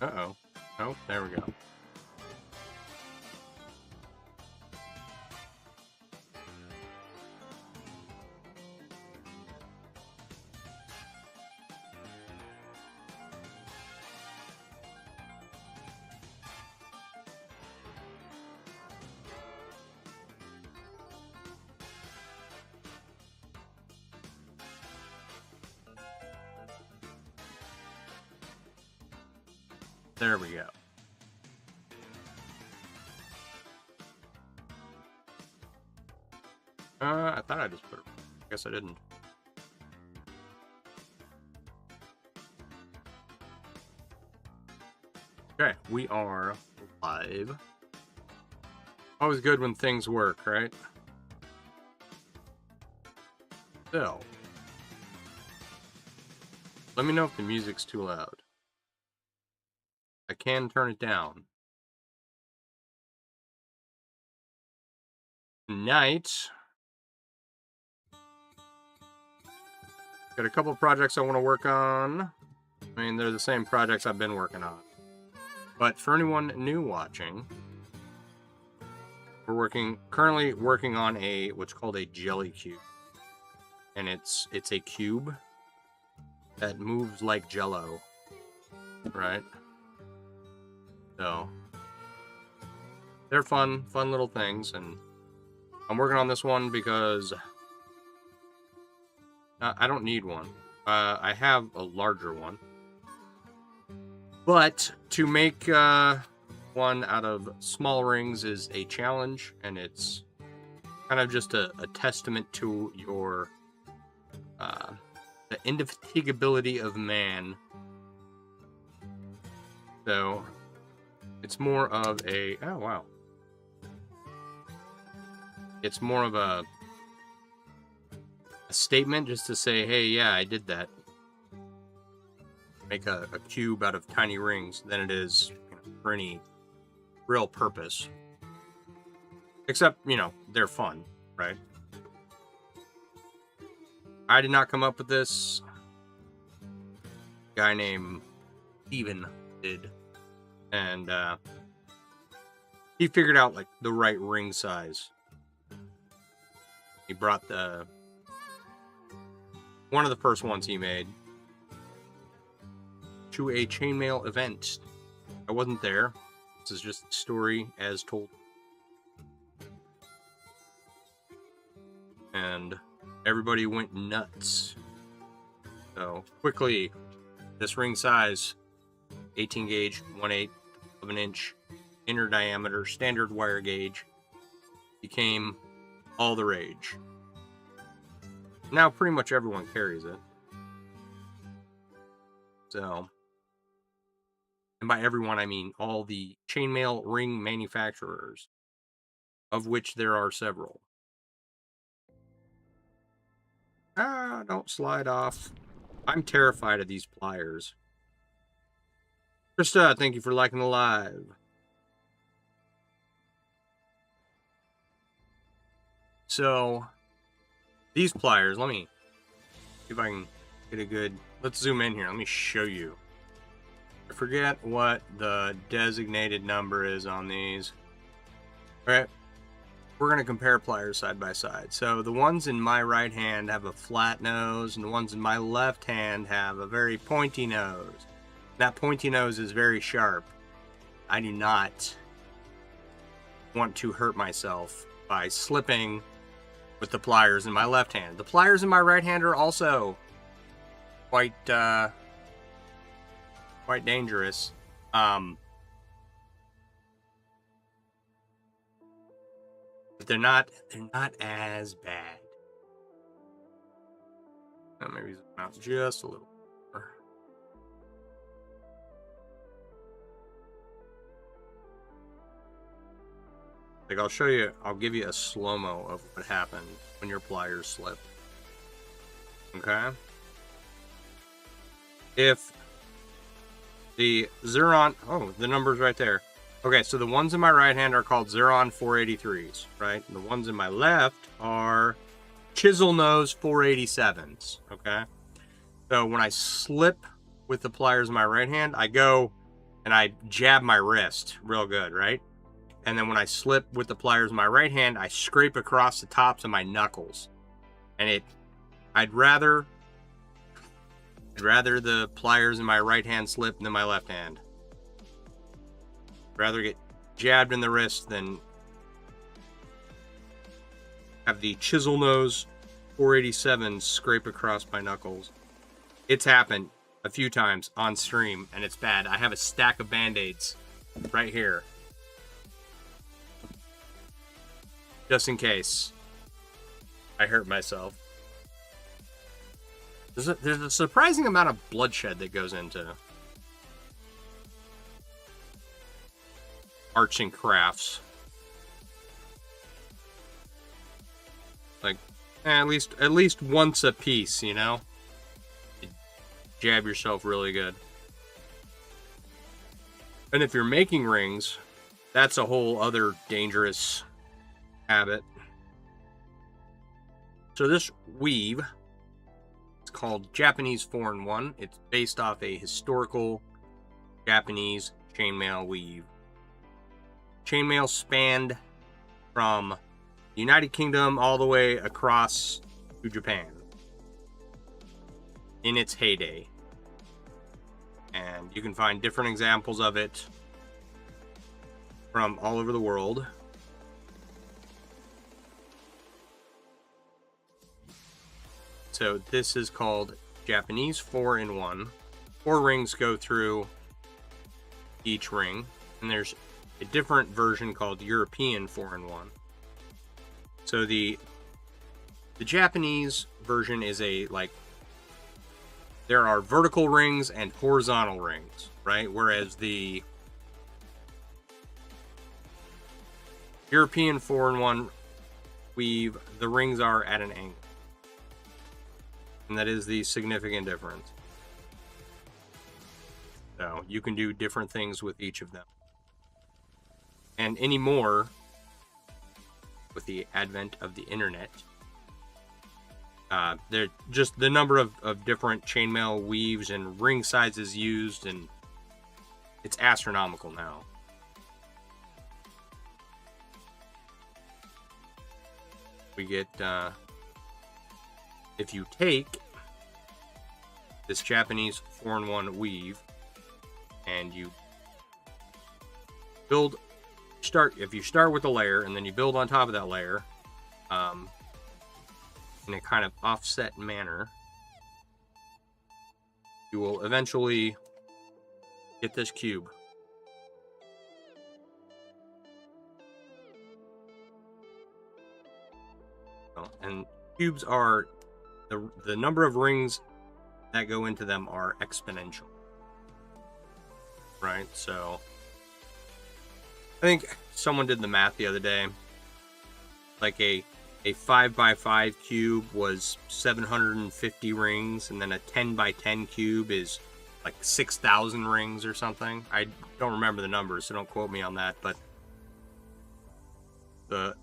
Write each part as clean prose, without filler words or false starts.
Uh-oh. Oh, there we go. There we go. I thought I just put it. I guess I didn't. Okay, we are live. Always good when things work, right? So, let me know if the music's too loud. I can turn it down. Tonight, got a couple projects I want to work on. I mean, they're the same projects I've been working on. But for anyone new watching, we're currently working on what's called a jelly cube. And it's a cube that moves like Jello, right? So they're fun little things, and I'm working on this one because I don't need one. I have a larger one, but to make one out of small rings is a challenge, and it's kind of just a testament to your the indefatigability of man. So it's more of a it's more of a statement just to say, hey, yeah, I did that. Make a cube out of tiny rings than it is for any real purpose. Except, they're fun, right? I did not come up with this. A guy named Steven did. And he figured out like the right ring size. He brought one of the first ones he made to a Chainmail event. I wasn't there. This is just a story as told. And everybody went nuts. So quickly, this ring size, 18 gauge, 1/8 of an inch, inner diameter, standard wire gauge, became all the rage. Now pretty much everyone carries it. So, and by everyone I mean all the chainmail ring manufacturers, of which there are several. Don't slide off. I'm terrified of these pliers. Krista, thank you for liking the live. So, these pliers, let me see if I can get a good... Let's zoom in here. Let me show you. I forget what the designated number is on these. All right. We're going to compare pliers side by side. So the ones in my right hand have a flat nose, and the ones in my left hand have a very pointy nose. That pointy nose is very sharp. I do not want to hurt myself by slipping with the pliers in my left hand. The pliers in my right hand are also quite dangerous. But they're not as bad. Maybe zoom out just a little more. Like I'll give you a slow-mo of what happened when your pliers slip. Okay? If the Xeron, the number's right there. Okay, so the ones in my right hand are called Xeron 483s, right? And the ones in my left are Chisel Nose 487s, okay? So when I slip with the pliers in my right hand, I go and I jab my wrist real good, right? And then when I slip with the pliers in my right hand, I scrape across the tops of my knuckles. And I'd rather the pliers in my right hand slip than my left hand. I'd rather get jabbed in the wrist than have the chisel nose 487 scrape across my knuckles. It's happened a few times on stream, and it's bad. I have a stack of band-aids right here, just in case I hurt myself. There's a surprising amount of bloodshed that goes into arts and crafts. Like, at least once a piece, you know? You jab yourself really good. And if you're making rings, that's a whole other dangerous habit. So this weave, it's called Japanese 4-in-1. It's based off a historical Japanese chainmail weave. Chainmail spanned from the United Kingdom all the way across to Japan in its heyday. And you can find different examples of it from all over the world. So this is called Japanese 4-in-1. 4 rings go through each ring, and there's a different version called European 4-in-1. So the Japanese version is there are vertical rings and horizontal rings, right? Whereas the European 4-in-1 weave, the rings are at an angle. And that is the significant difference. So you can do different things with each of them. And anymore, with the advent of the internet, they're just the number of different chainmail weaves and ring sizes used, and it's astronomical now. We get, if you take this Japanese 4-in-1 weave and you if you start with a layer and then you build on top of that layer, in a kind of offset manner, you will eventually get this cube. And cubes are the number of rings that go into them are exponential, right? So I think someone did the math the other day. Like a 5x5 cube was 750 rings, and then a 10x10 cube is like 6,000 rings or something. I don't remember the numbers, so don't quote me on that. But the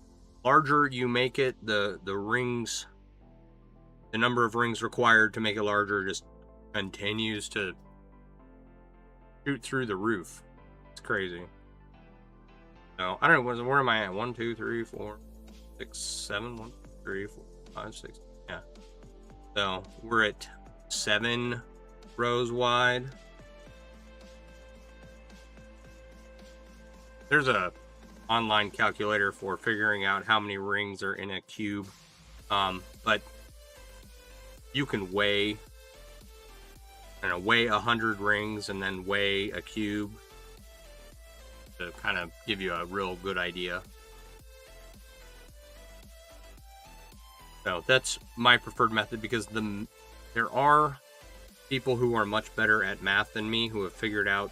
larger you make it, the rings, the number of rings required to make it larger just continues to shoot through the roof. It's crazy. So I don't know, where am I at? 1, 2, 3, 4, 6, 7, 1, 3, 4, 5, 6. Yeah. So we're at 7 rows wide. There's a online calculator for figuring out how many rings are in a cube. But you can weigh 100 rings and then weigh a cube to kind of give you a real good idea. So that's my preferred method, because there are people who are much better at math than me who have figured out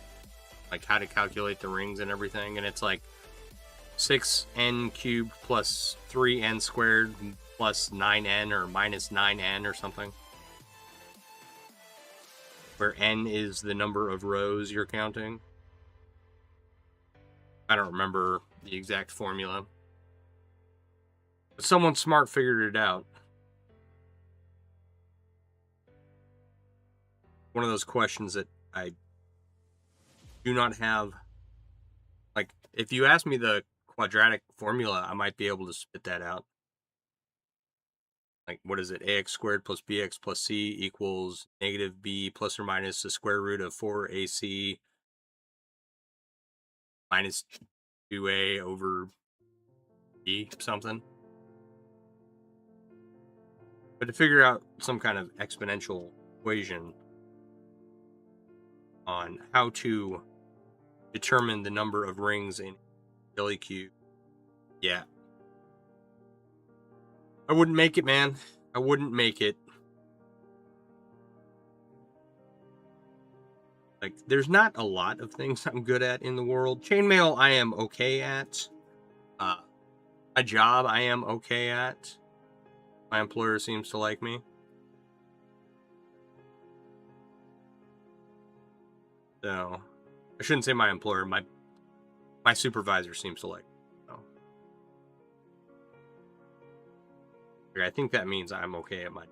like how to calculate the rings and everything, and it's like 6n cubed plus 3n squared plus 9n or minus 9n or something, where n is the number of rows you're counting. I don't remember the exact formula, but someone smart figured it out. One of those questions that I do not have, like, if you ask me the quadratic formula, I might be able to spit that out. Like, what is it? AX squared plus BX plus C equals negative B plus or minus the square root of 4AC minus 2A over B something. But to figure out some kind of exponential equation on how to determine the number of rings in jelly cube, yeah. I wouldn't make it, man. I wouldn't make it. Like, there's not a lot of things I'm good at in the world. Chainmail, I am okay at. A job, I am okay at. My employer seems to like me. So, I shouldn't say my employer. My supervisor seems to like me. So. I think that means I'm okay at my.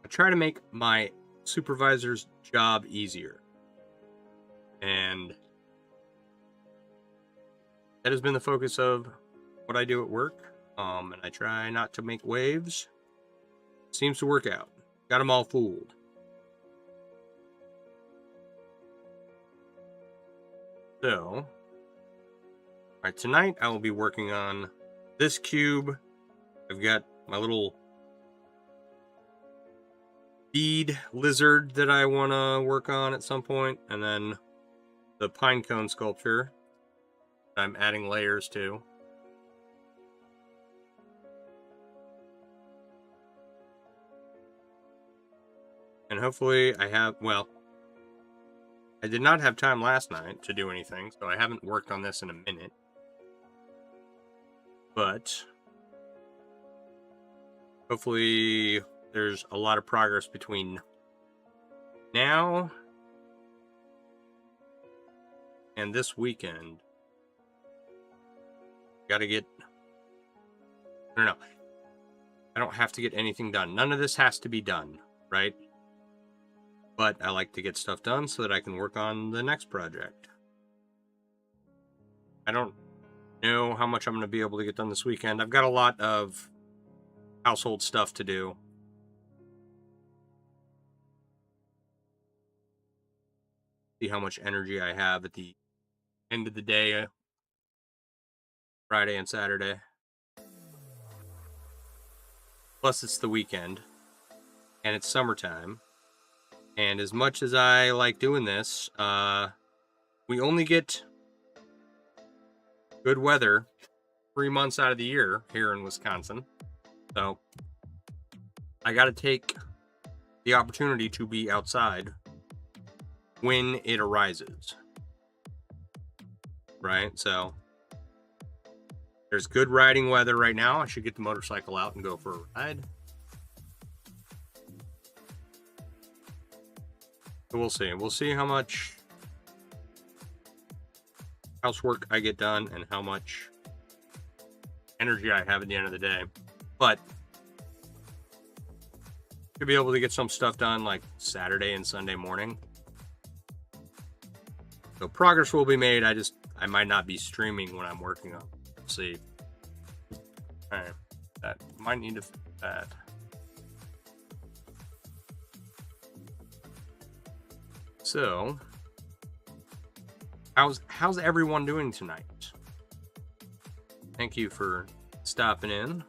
I try to make my supervisor's job easier. And that has been the focus of what I do at work. And I try not to make waves. Seems to work out. Got them all fooled. So, all right, tonight I will be working on this cube. I've got my little bead lizard that I want to work on at some point, and then the Pinecone sculpture that I'm adding layers to. And hopefully I have, well, I did not have time last night to do anything, so I haven't worked on this in a minute. But hopefully there's a lot of progress between now and this weekend. Gotta get, I don't know. I don't have to get anything done. None of this has to be done, right? But I like to get stuff done so that I can work on the next project. I don't know how much I'm going to be able to get done this weekend. I've got a lot of household stuff to do. See how much energy I have at the end of the day, Friday and Saturday. Plus, it's the weekend, and it's summertime. And as much as I like doing this, we only get good weather 3 months out of the year here in Wisconsin. So I got to take the opportunity to be outside when it arises. Right? So there's good riding weather right now. I should get the motorcycle out and go for a ride. So we'll see. We'll see how much housework I get done and how much energy I have at the end of the day. But to be able to get some stuff done like Saturday and Sunday morning. So progress will be made. I might not be streaming when I'm working on it. Let's see. All right. That might need to fix that. So, how's everyone doing tonight? Thank you for stopping in.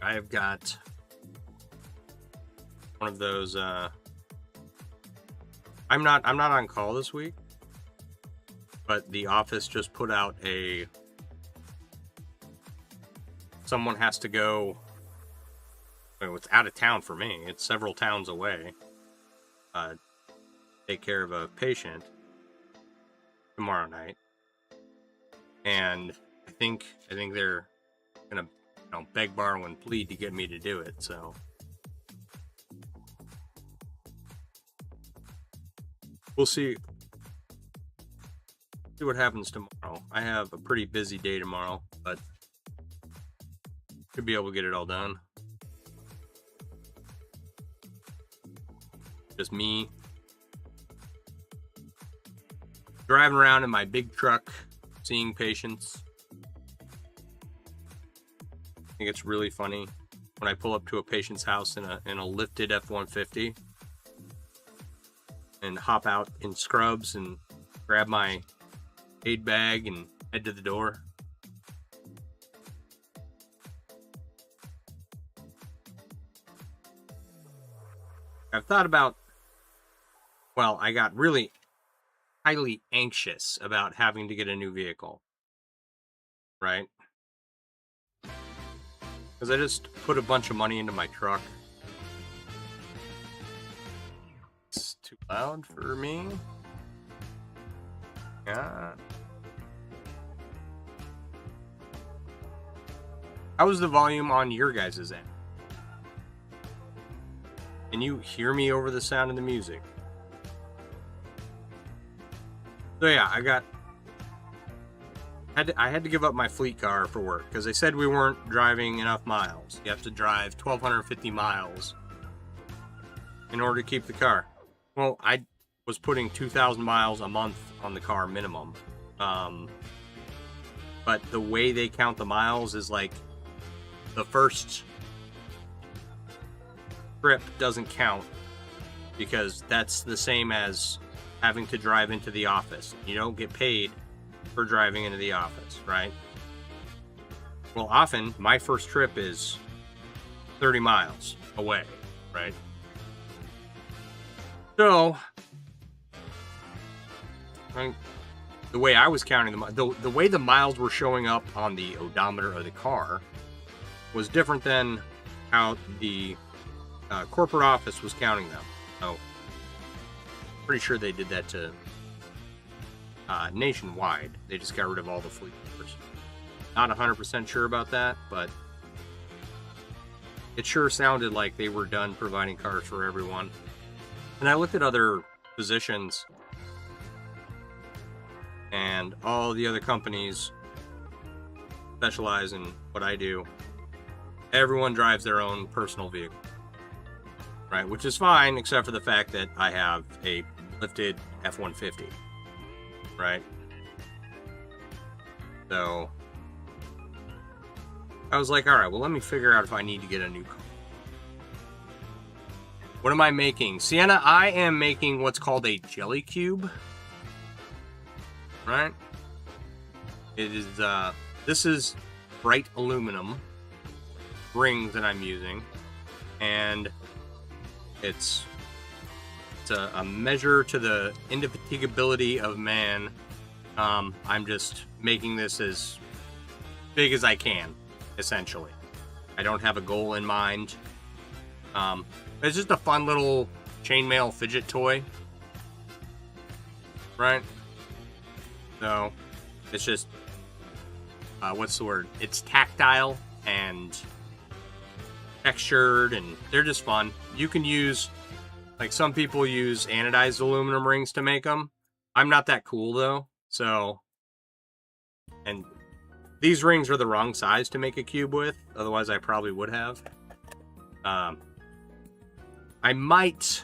I have got one of those. I'm not on call this week, but the office just put out someone has to go. It's out of town for me. It's several towns away. Take care of a patient tomorrow night, and I think they're gonna beg, borrow, and plead to get me to do it. So we'll see what happens tomorrow. I have a pretty busy day tomorrow, but should be able to get it all done. Just me driving around in my big truck, seeing patients. I think it's really funny when I pull up to a patient's house in a lifted F-150 and hop out in scrubs and grab my aid bag and head to the door. I've thought about, well, I got really highly anxious about having to get a new vehicle, right? Because I just put a bunch of money into my truck. It's too loud for me. Yeah. How is the volume on your guys' end? Can you hear me over the sound of the music? So yeah, I had to give up my fleet car for work because they said we weren't driving enough miles. You have to drive 1,250 miles in order to keep the car. Well, I was putting 2,000 miles a month on the car minimum. But the way they count the miles is like the first trip doesn't count because that's the same as having to drive into the office. You don't get paid for driving into the office, right? Well, often my first trip is 30 miles away, right? So, the way I was counting the way the miles were showing up on the odometer of the car was different than how the corporate office was counting them. So, pretty sure they did that to nationwide. They just got rid of all the fleet numbers. Not 100% sure about that, but it sure sounded like they were done providing cars for everyone. And I looked at other positions, and all the other companies specialize in what I do. Everyone drives their own personal vehicle, right? Which is fine, except for the fact that I have a lifted F-150, right? So I was like, all right, well, let me figure out if I need to get a new car. What am I making? Sienna, I am making what's called a jelly cube, right? It is, this is bright aluminum rings that I'm using, and it's a measure to the indefatigability of man. I'm just making this as big as I can, essentially. I don't have a goal in mind. It's just a fun little chainmail fidget toy, right? So it's just what's the word? It's tactile and textured, and they're just fun. You can use, like, some people use anodized aluminum rings to make them. I'm not that cool though, so, and these rings are the wrong size to make a cube with, otherwise I probably would have. I might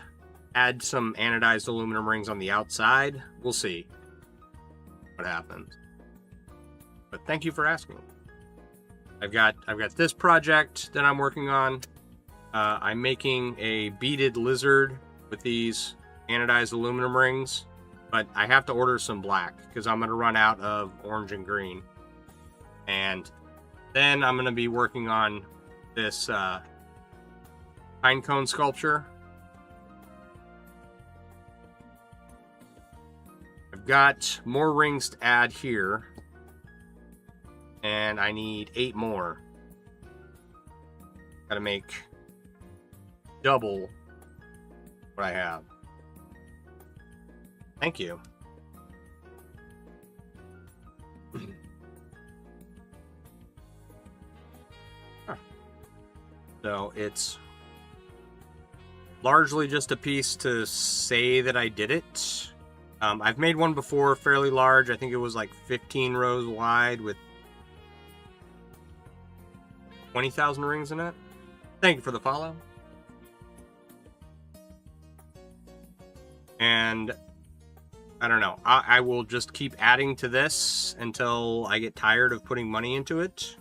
add some anodized aluminum rings on the outside. We'll see what happens. But thank you for asking. I've got this project that I'm working on. I'm making a beaded lizard with these anodized aluminum rings, but I have to order some black because I'm going to run out of orange and green. And then I'm going to be working on this Pinecone sculpture. I've got more rings to add here, and I need 8 more. Gotta make double what I have. Thank you. So it's largely just a piece to say that I did it. I've made one before, fairly large. I think it was like 15 rows wide with 20,000 rings in it. Thank you for the follow. And I don't know. I will just keep adding to this until I get tired of putting money into it.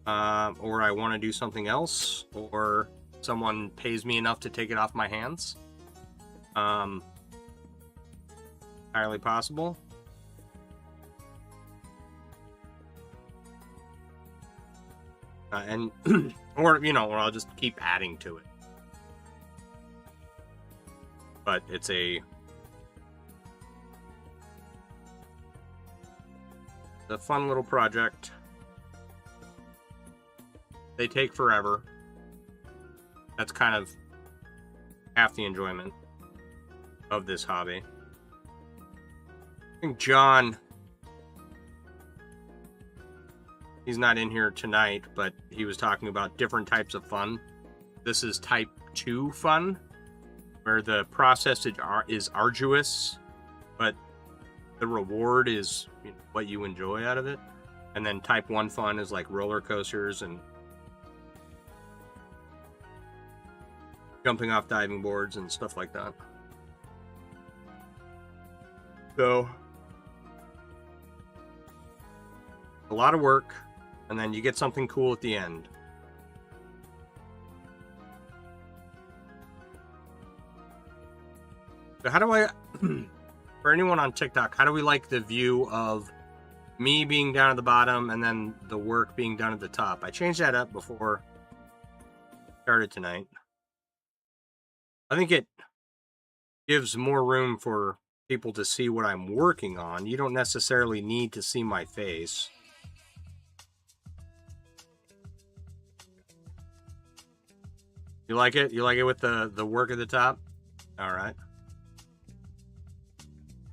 Or I want to do something else, or someone pays me enough to take it off my hands. Entirely possible. And or or I'll just keep adding to it. But it's a fun little project. They take forever. That's kind of half the enjoyment of this hobby. I think John, he's not in here tonight, but he was talking about different types of fun. This is type 2 fun, where the process is arduous, but the reward is what you enjoy out of it. And then type 1 fun is like roller coasters and jumping off diving boards and stuff like that. So, a lot of work, and then you get something cool at the end. So how do I, for anyone on TikTok, how do we like the view of me being down at the bottom and then the work being done at the top? I changed that up before I started tonight. I think it gives more room for people to see what I'm working on. You don't necessarily need to see my face. You like it? You like it with the work at the top? All right.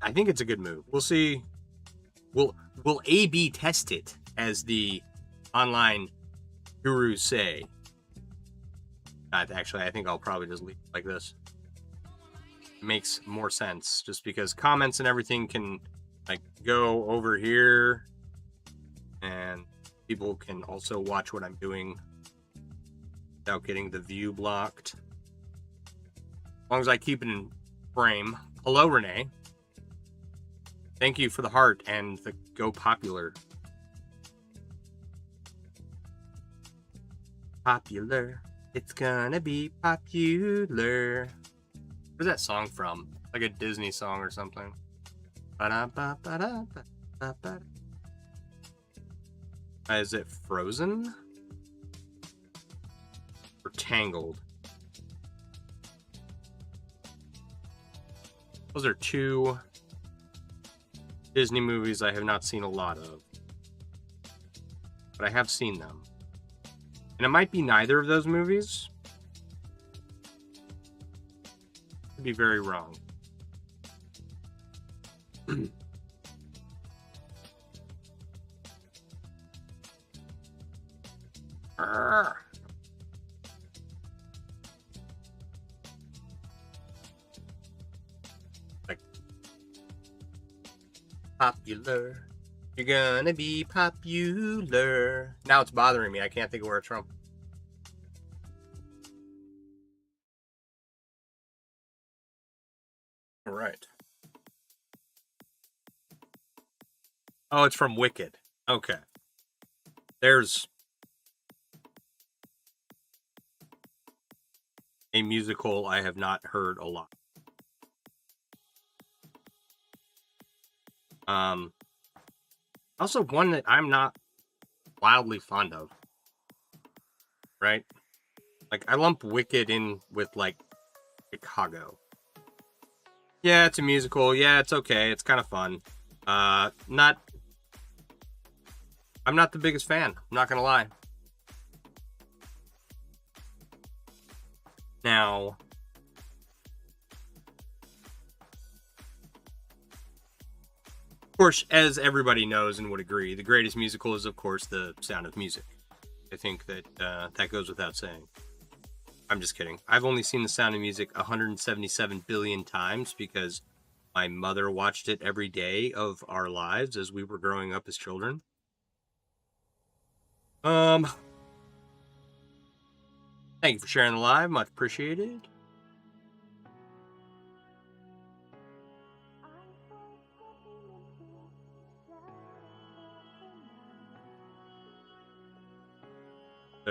I think it's a good move. We'll see. We'll A/B test it, as the online gurus say. Actually, I think I'll probably just leave it like this. It makes more sense, just because comments and everything can like go over here, and people can also watch what I'm doing without getting the view blocked. As long as I keep it in frame. Hello, Renee. Thank you for the heart and the go popular. Popular. It's gonna be popular. Where's that song from? Like a Disney song or something. Is it Frozen? Or Tangled? Those are two Disney movies I have not seen a lot of. But I have seen them. And it might be neither of those movies. Could be very wrong. Like popular. You're gonna be popular. Now it's bothering me. I can't think of where it's from. All right. Oh, it's from Wicked. Okay. There's a musical I have not heard a lot. Also one that I'm not wildly fond of. Right? Like, I lump Wicked in with, like, Chicago. Yeah, it's a musical. Yeah, it's okay. It's kind of fun. I'm not the biggest fan. I'm not gonna lie. Now, of course, as everybody knows and would agree, the greatest musical is, of course, The Sound of Music. I think that that goes without saying. I'm just kidding. I've only seen The Sound of Music 177 billion times because my mother watched it every day of our lives as we were growing up as children. Thank you for sharing the live. Much appreciated.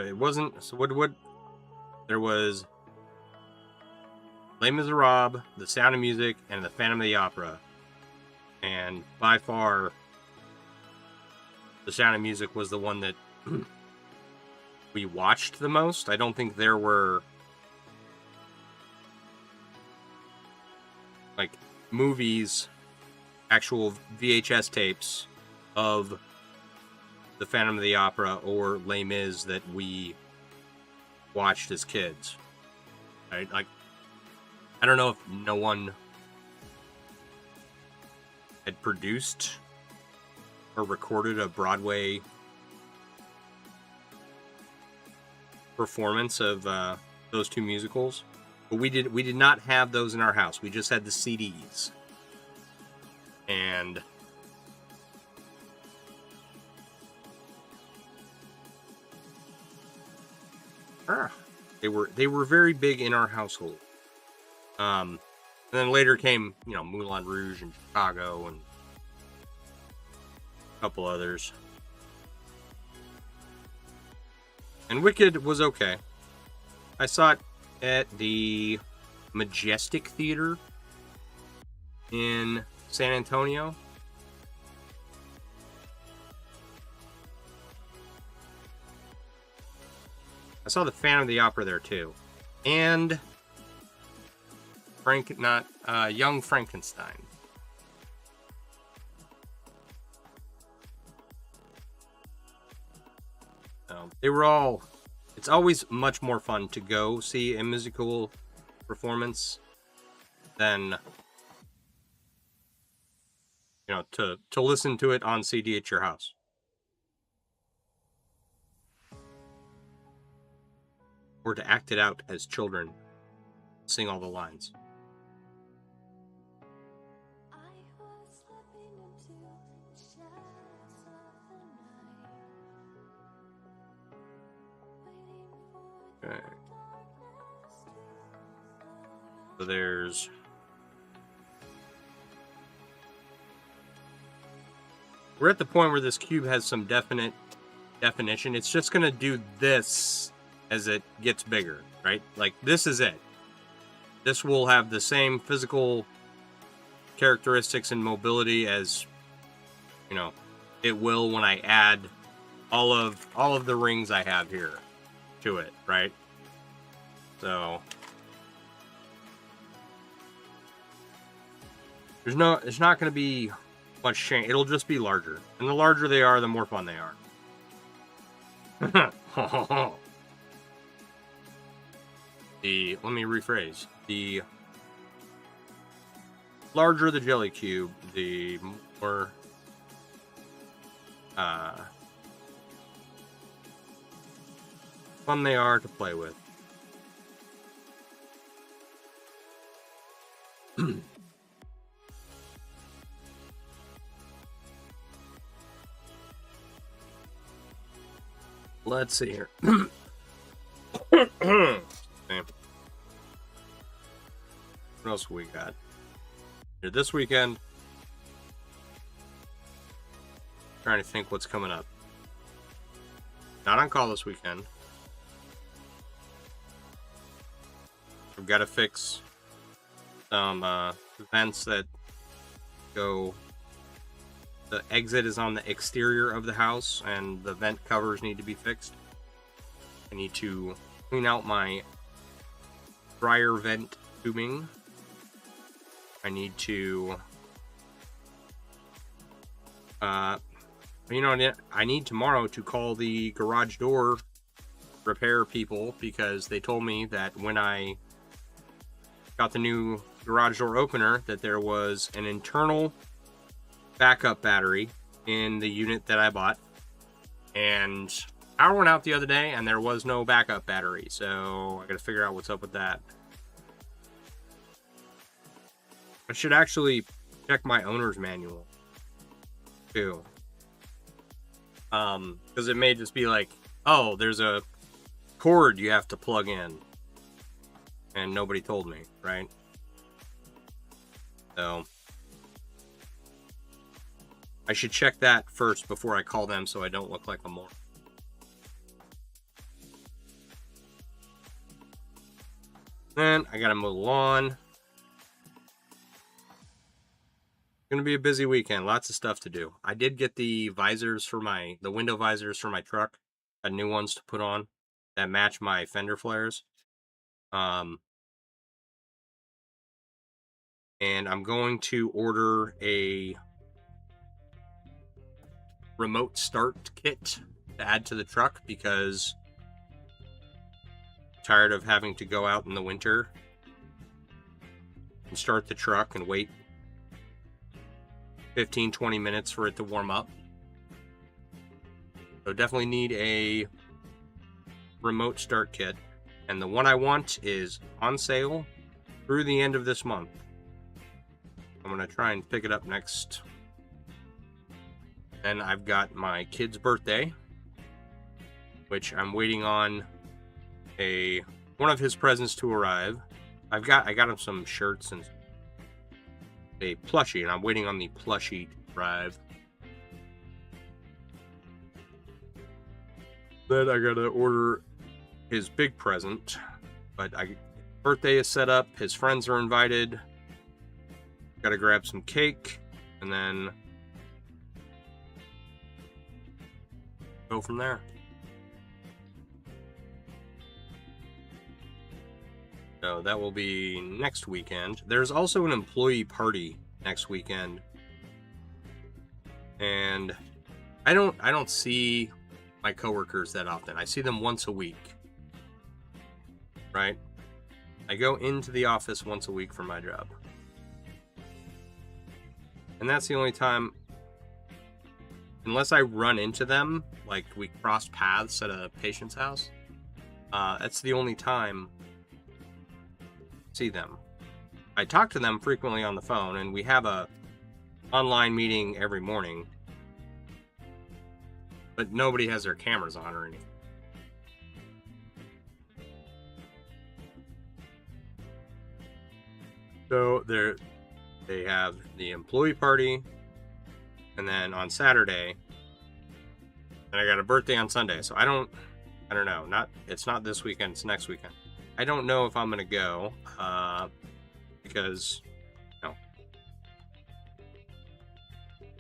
it wasn't. So what? There was Les Miserables, The Sound of Music, and The Phantom of the Opera. And by far, The Sound of Music was the one that we watched the most. I don't think there were like movies, actual VHS tapes of The Phantom of the Opera or Les Mis that we watched as kids. Right? Like, I don't know if no one had produced or recorded a Broadway performance of those two musicals, but we did not have those in our house. We just had the CDs, and they were very big in our household. And then later came, Moulin Rouge and Chicago and a couple others. And Wicked was okay. I saw it at the Majestic Theater in San Antonio. I saw the Phantom of the Opera there too. And Young Frankenstein. They were all. It's always much more fun to go see a musical performance than to listen to it on CD at your house. Or to act it out as children, sing all the lines. Okay. So we're at the point where this cube has some definite definition. It's just going to do this as it gets bigger, right? Like, this is it. This will have the same physical characteristics and mobility as, it will when I add all of the rings I have here to it, right? So there's not going to be much change. It'll just be larger, and the larger they are, the more fun they are. Let me rephrase. The larger the jelly cube, the more fun they are to play with. Let's see here. Okay. What else we got here this weekend? Trying to think what's coming up. Not on call this weekend. We've got to fix some vents that go. The exit is on the exterior of the house, and the vent covers need to be fixed. I need to clean out my dryer vent tubing. I need to, I need tomorrow to call the garage door repair people, because they told me that when I got the new garage door opener that there was an internal backup battery in the unit that I bought, and power went out the other day and there was no backup battery, so I gotta figure out what's up with that. I should actually check my owner's manual too, because it may just be like, oh, there's a cord you have to plug in and nobody told me, right? So I should check that first before I call them, so I don't look like a moron. Then I gotta mow the lawn. Gonna be a busy weekend. Lots of stuff to do. I did get the visors for the window visors for my truck. Got new ones to put on that match my fender flares. And I'm going to order a remote start kit to add to the truck because I'm tired of having to go out in the winter and start the truck and wait 15-20 minutes for it to warm up. So definitely need a remote start kit, and the one I want is on sale through the end of this month. I'm gonna try and pick it up next. And I've got my kid's birthday, which I'm waiting on one of his presents to arrive. I got him some shirts and a plushie, and I'm waiting on the plushie to arrive. Then I gotta order his big present, but birthday is set up, his friends are invited. Gotta grab some cake and then go from there. So that will be next weekend. There's also an employee party next weekend, and I don't see my coworkers that often. I see them once a week, right? I go into the office once a week for my job, and that's the only time, unless I run into them, like we cross paths at a patient's house. That's the only time see them. I talk to them frequently on the phone, and we have a online meeting every morning, but nobody has their cameras on or anything. So they have the employee party, and then on Saturday, and I got a birthday on Sunday. So I don't know. It's not this weekend, it's next weekend. I don't know if I'm gonna go, because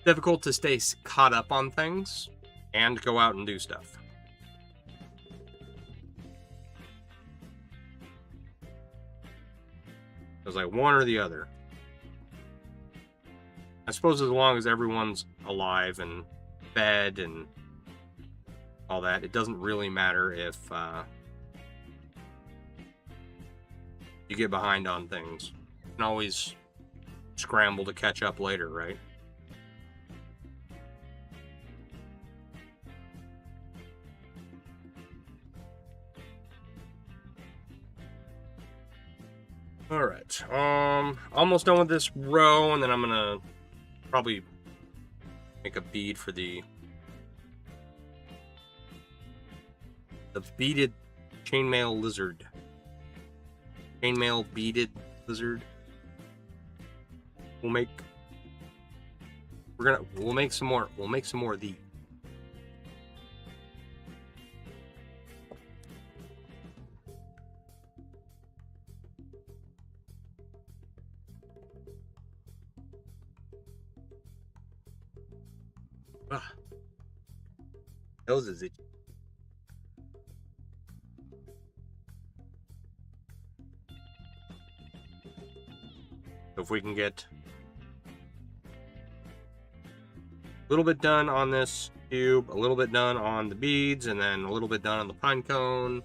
difficult to stay caught up on things and go out and do stuff. It was like one or the other. I suppose as long as everyone's alive and fed and all that, it doesn't really matter if you get behind on things. You can always scramble to catch up later, right? All right. Almost done with this row, and then I'm gonna probably make a bead for the beaded chainmail lizard. Chainmail beaded lizard. We'll make some more. We'll make some more of these. Those is it. So if we can get a little bit done on this cube, a little bit done on the beads, and then a little bit done on the pine cone,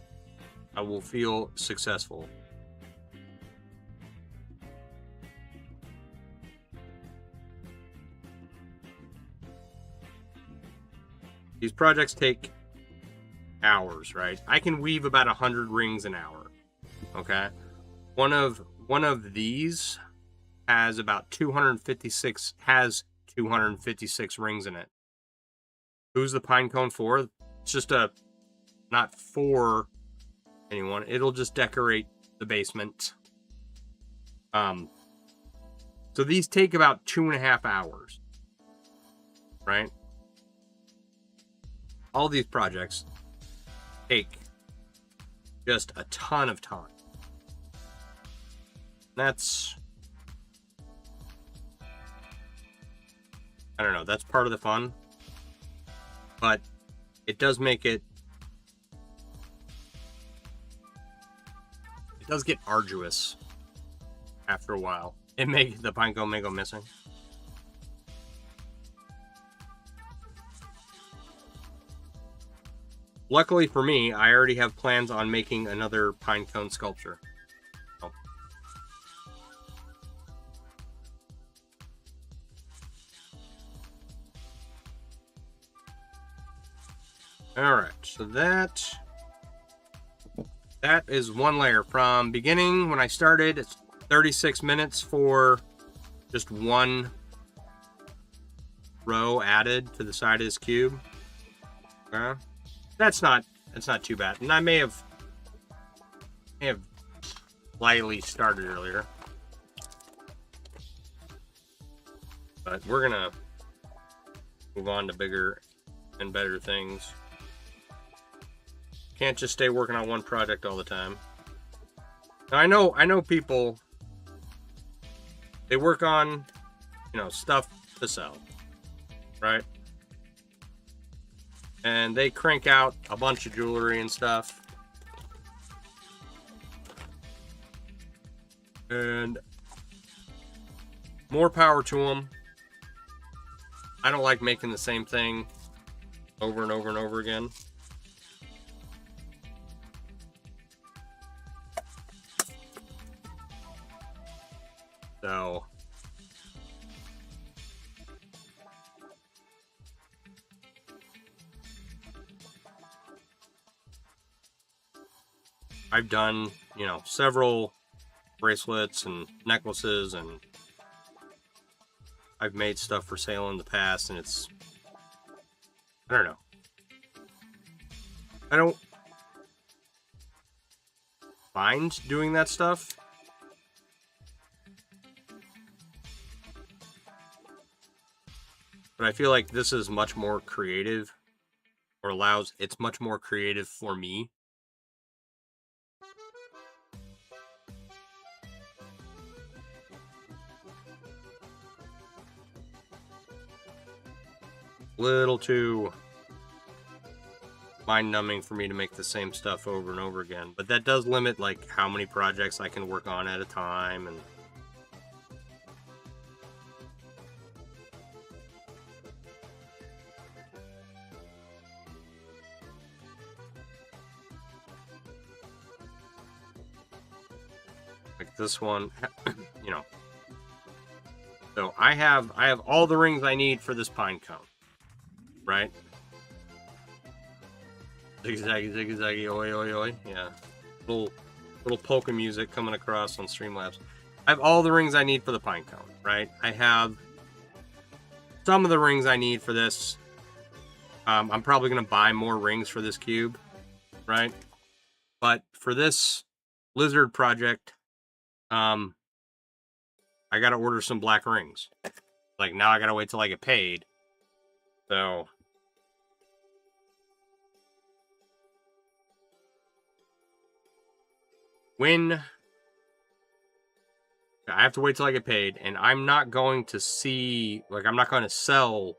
I will feel successful. These projects take hours, right? I can weave about 100 rings an hour. Okay, one of these has about 256 rings in it. Who's the pine cone for? It's just not for anyone. It'll just decorate the basement. So these take about 2.5 hours, right? All these projects take just a ton of time. That's, I don't know, that's part of the fun. But it does make it does get arduous after a while. The Pinecone may go missing. Luckily for me, I already have plans on making another Pinecone sculpture. Oh. Alright, so that is one layer. From beginning, when I started, it's 36 minutes for just one row added to the side of this cube. Okay. That's not too bad. And I may have slightly started earlier. But we're gonna move on to bigger and better things. Can't just stay working on one project all the time. Now, I know people, they work on, you know, stuff to sell, right? And they crank out a bunch of jewelry and stuff. And more power to them. I don't like making the same thing over and over and over again. So I've done, you know, several bracelets and necklaces, and I've made stuff for sale in the past, and it's, I don't know. I don't mind doing that stuff. But I feel like this is much more creative, or it's much more creative for me. Little too mind-numbing for me to make the same stuff over and over again. But that does limit, like, how many projects I can work on at a time, and like this one, you know. So I have all the rings I need for this Pinecone, right? Ziggy zaggy zaggy oi oi oi. Yeah, little polka music coming across on Streamlabs. I have all the rings I need for the Pinecone, right? I have some of the rings I need for this. I'm probably gonna buy more rings for this cube, right? But for this lizard project, I gotta order some black rings. Like, now I gotta wait till I get paid. So when I have to wait till I get paid, and I'm not going to see, like, I'm not going to sell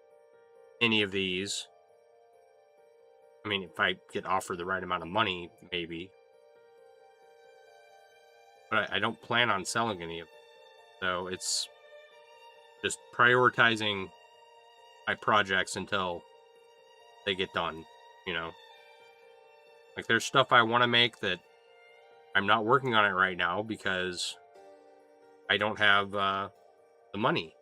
any of these. I mean, if I get offered the right amount of money, maybe. But I don't plan on selling any of them. So it's just prioritizing my projects until they get done, you know? Like, there's stuff I want to make that I'm not working on it right now because I don't have the money.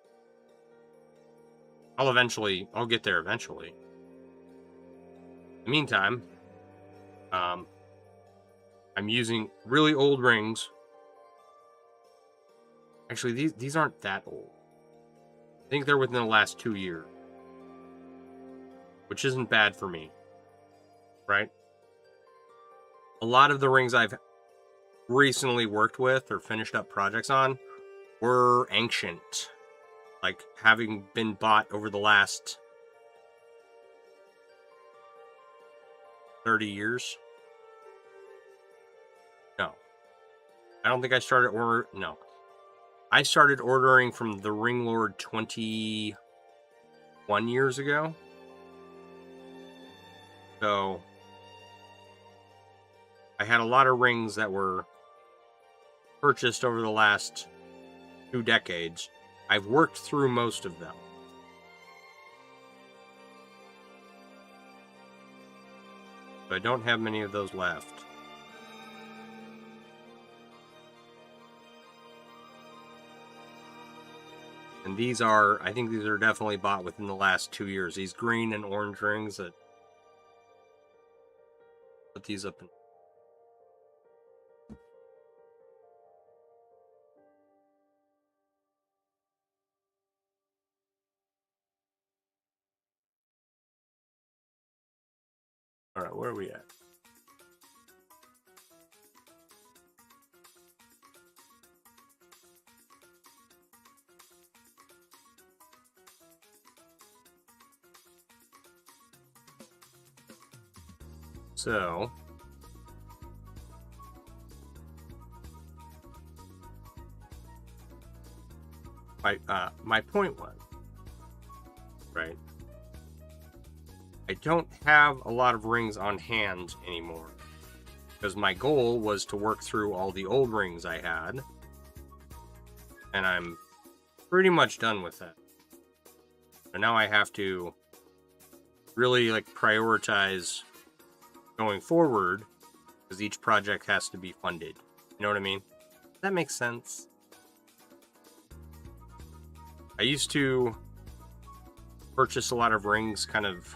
I'll get there eventually. In the meantime, I'm using really old rings. Actually, these aren't that old. I think they're within the last 2 years, which isn't bad for me, right? A lot of the rings I've recently worked with or finished up projects on were ancient, like having been bought over the last 30 years. No, I don't think I started no. I started ordering from the Ring Lord 21 years ago. So I had a lot of rings that were purchased over the last 2 decades. I've worked through most of them. So I don't have many of those left. And these are, I think these are definitely bought within the last 2 years. These green and orange rings that put these up in. All right, where are we at? So my point was, right, I don't have a lot of rings on hand anymore because my goal was to work through all the old rings I had, and I'm pretty much done with that. So now I have to really like prioritize going forward because each project has to be funded. You know what I mean? Does that make sense? I used to purchase a lot of rings kind of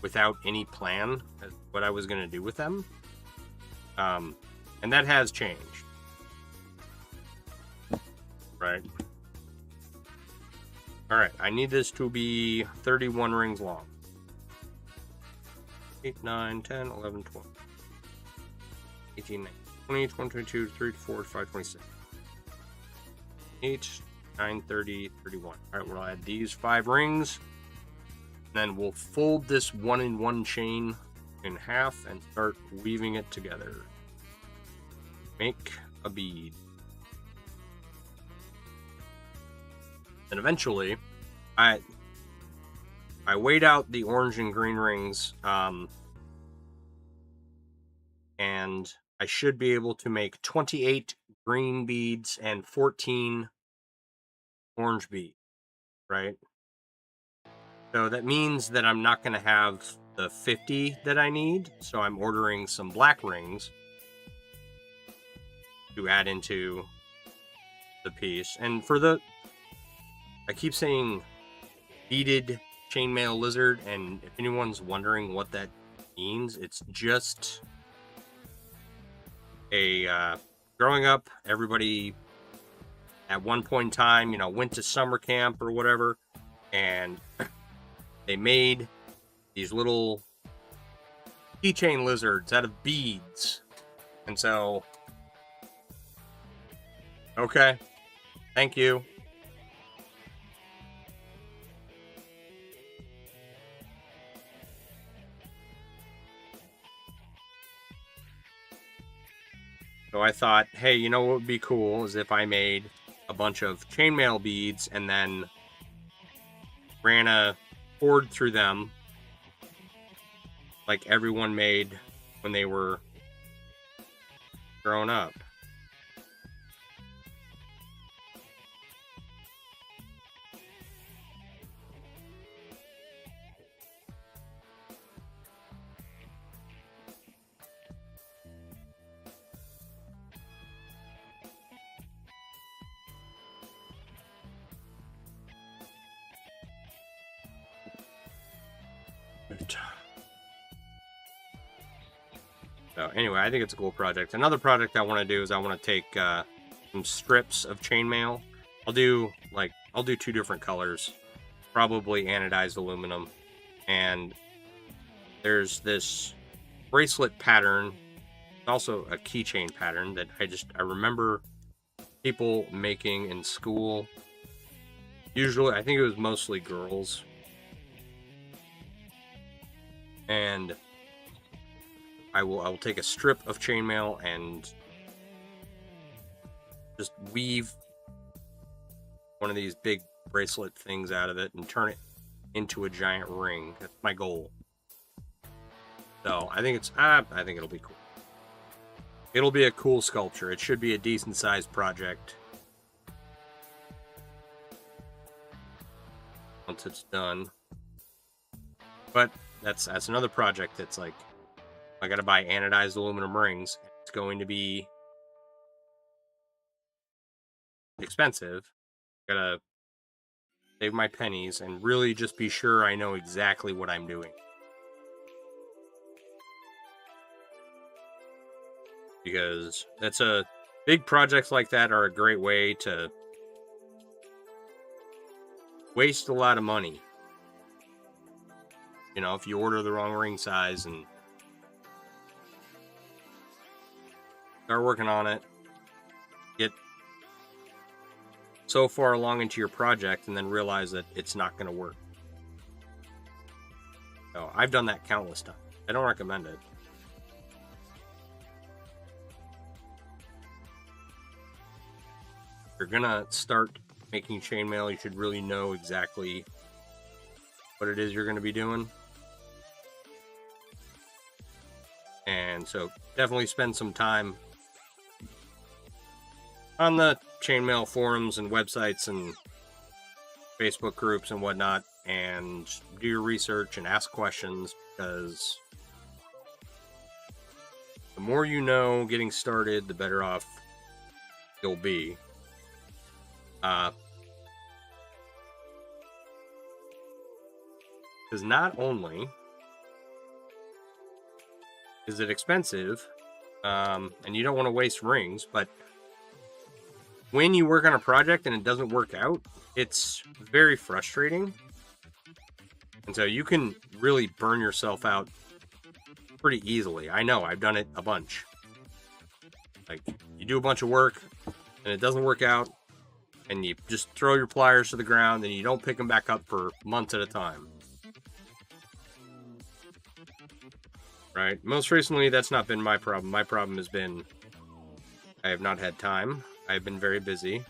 without any plan as what I was going to do with them. And that has changed. Right? Alright, I need this to be 31 rings long. 8, 9, 10, 11, 12, 18, 19, 20, 21, 22, 23, 24, 25, 26. 8, 9, 30, 31. Alright, we'll add these 5 rings. Then we'll fold this 1-in-1 chain in half and start weaving it together. Make a bead. And eventually, I weighed out the orange and green rings, and I should be able to make 28 green beads and 14 orange beads, right? So that means that I'm not going to have the 50 that I need, so I'm ordering some black rings to add into the piece. And for the, I keep saying beaded chainmail lizard, and if anyone's wondering what that means, it's just a growing up, everybody at one point in time, you know, went to summer camp or whatever, and they made these little keychain lizards out of beads. And so, okay, thank you. So I thought, hey, you know what would be cool is if I made a bunch of chainmail beads and then ran a cord through them like everyone made when they were growing up. So anyway, I think it's a cool project. Another project I want to do is I want to take some strips of chainmail. I'll do 2 different colors, probably anodized aluminum, and there's this bracelet pattern, also a keychain pattern that I remember people making in school. Usually, I think it was mostly girls. And I will take a strip of chainmail and just weave one of these big bracelet things out of it and turn it into a giant ring. That's my goal. So I think it'll be cool. It'll be a cool sculpture. It should be a decent sized project once it's done. But that's another project that's like, I gotta buy anodized aluminum rings. It's going to be expensive. Gotta save my pennies and really just be sure I know exactly what I'm doing. Because big projects like that are a great way to waste a lot of money. You know, if you order the wrong ring size and start working on it, get so far along into your project and then realize that it's not going to work. So I've done that countless times. I don't recommend it. If you're gonna start making chainmail, you should really know exactly what it is you're going to be doing. And so definitely spend some time on the chainmail forums and websites and Facebook groups and whatnot, and do your research and ask questions, because the more you know getting started, the better off you'll be. Because not only is it expensive, and you don't want to waste rings, but when you work on a project and it doesn't work out, it's very frustrating. And so you can really burn yourself out pretty easily. I know, I've done it a bunch. Like, you do a bunch of work and it doesn't work out, and you just throw your pliers to the ground and you don't pick them back up for months at a time. Right? Most recently, that's not been my problem. My problem has been I have not had time. I've been very busy.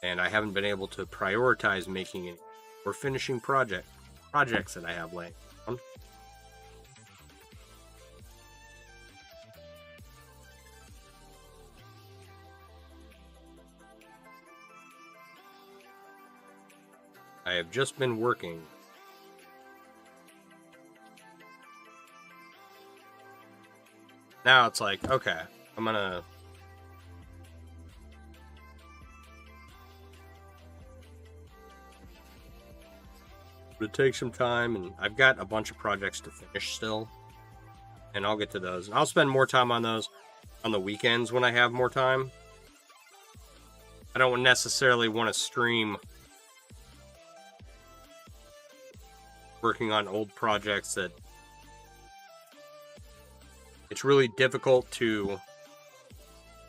And I haven't been able to prioritize making it or finishing projects that I have laying on. I have just been working. Now it's like, okay, I'm gonna take some time, and I've got a bunch of projects to finish still, and I'll get to those. And I'll spend more time on those on the weekends when I have more time. I don't necessarily want to stream working on old projects that it's really difficult to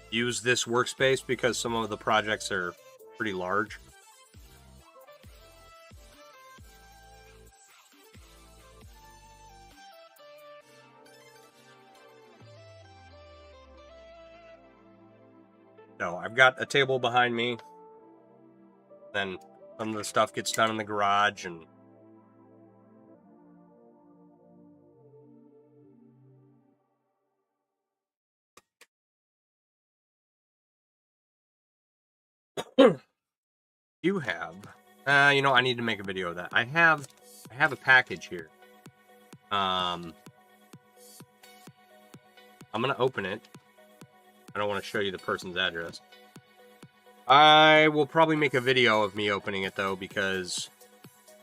use this workspace because some of the projects are pretty large. So I've got a table behind me. Then some of the stuff gets done in the garage, and you have, I need to make a video of that. I have a package here. I'm gonna open it. I don't want to show you the person's address. I will probably make a video of me opening it though, because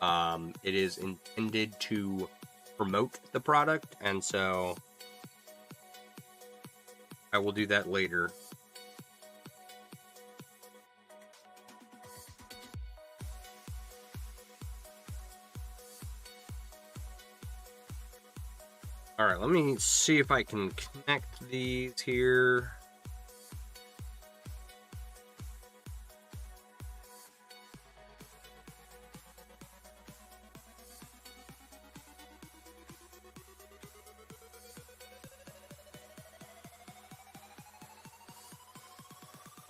it is intended to promote the product, and so I will do that later. Alright, let me see if I can connect these here.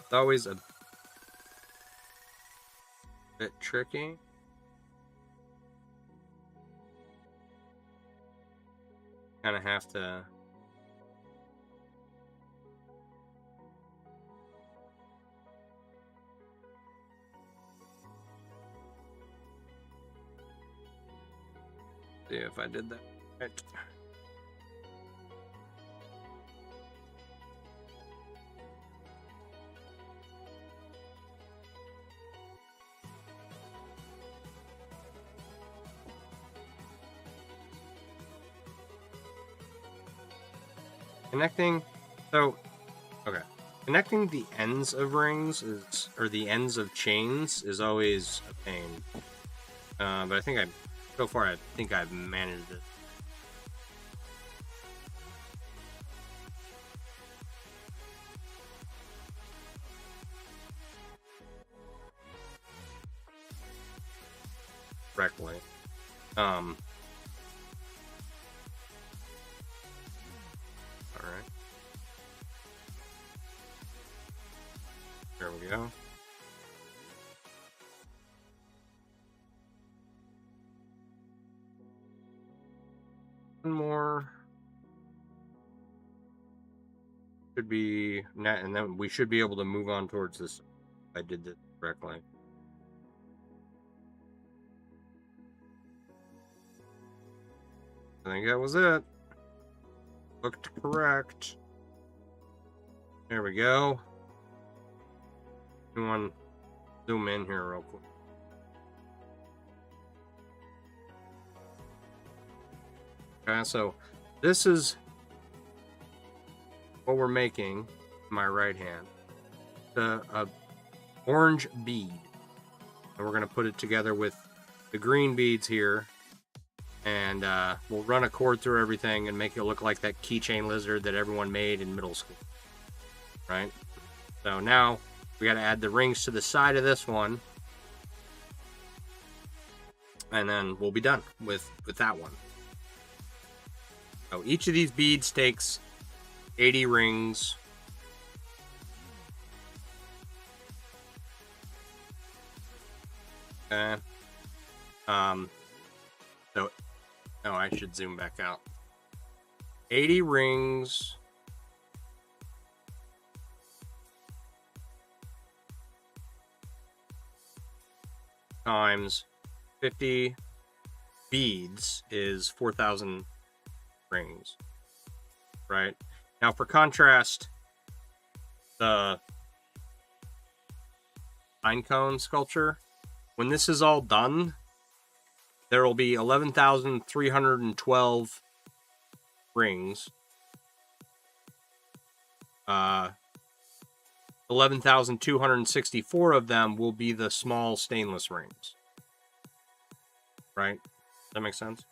It's always a Bit tricky. Kind of have to. See if I did that right. Connecting, so, okay. Connecting the ends of rings is, or the ends of chains is always a pain. But I think so far I think I've managed it. Correctly. Alright. There we go. One more. Should be net, and then we should be able to move on towards this. If I did this correctly. I think that was it. Looked correct. There we go. You want to zoom in here real quick. Okay, so this is what we're making. My right hand, the orange bead, and we're gonna put it together with the green beads here, and we'll run a cord through everything and make it look like that keychain lizard that everyone made in middle school, right? So now we got to add the rings to the side of this one, and then we'll be done with that one. So each of these beads takes 80 rings. Okay. So, no, I should zoom back out. 80 rings. Times 50 beads is 4,000 rings, right? Now, for contrast, the Pinecone sculpture, when this is all done, there will be 11,312 rings. 11,264 of them will be the small stainless rings. Right? Does that make sense?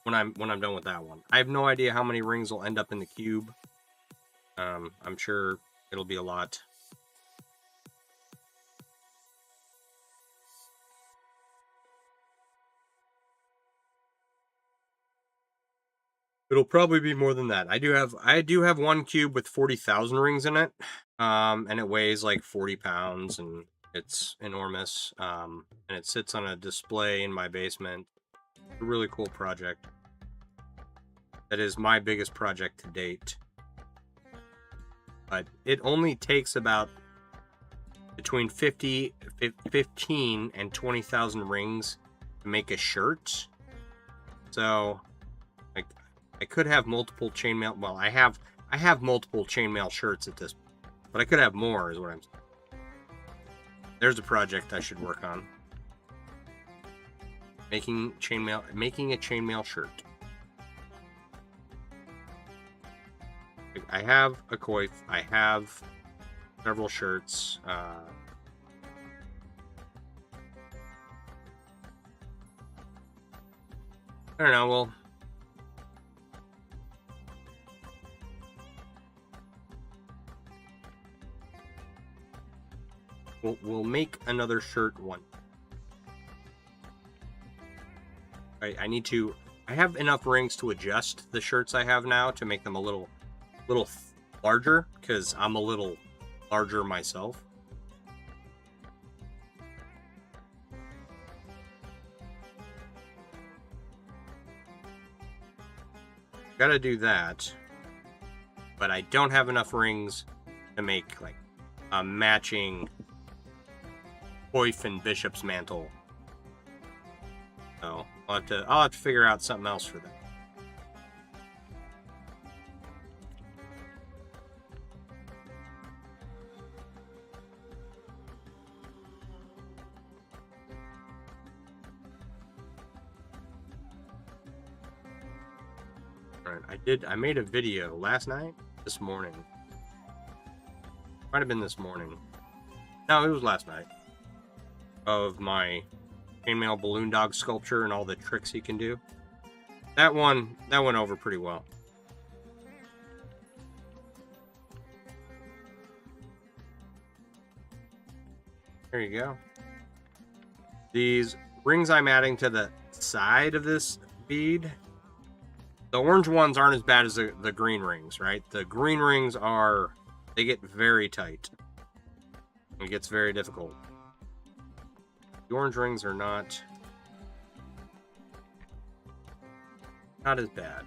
When I'm done with that one. I have no idea how many rings will end up in the cube. I'm sure it'll be a lot. It'll probably be more than that. I do have one cube with 40,000 rings in it. And it weighs like 40 pounds and it's enormous. And it sits on a display in my basement. A really cool project. That is my biggest project to date. But it only takes about between 15 and 20,000 rings to make a shirt. So, like, I could have multiple chainmail. Well, I have multiple chainmail shirts at this point, but I could have more, is what I'm saying. There's a project I should work on. Making a chainmail shirt. I have a coif. I have several shirts. I don't know. We'll make another shirt one. I need to. I have enough rings to adjust the shirts I have now to make them a little larger, because I'm a little larger myself. Gotta do that. But I don't have enough rings to make like a matching coif and bishop's mantle. So I'll have to figure out something else for that. I made a video last night, this morning. Might have been this morning. No, it was last night. Of my chainmail balloon dog sculpture and all the tricks he can do. That went over pretty well. There you go. These rings I'm adding to the side of this bead, the orange ones aren't as bad as the green rings, right? The green rings they get very tight. It gets very difficult. The orange rings are not as bad.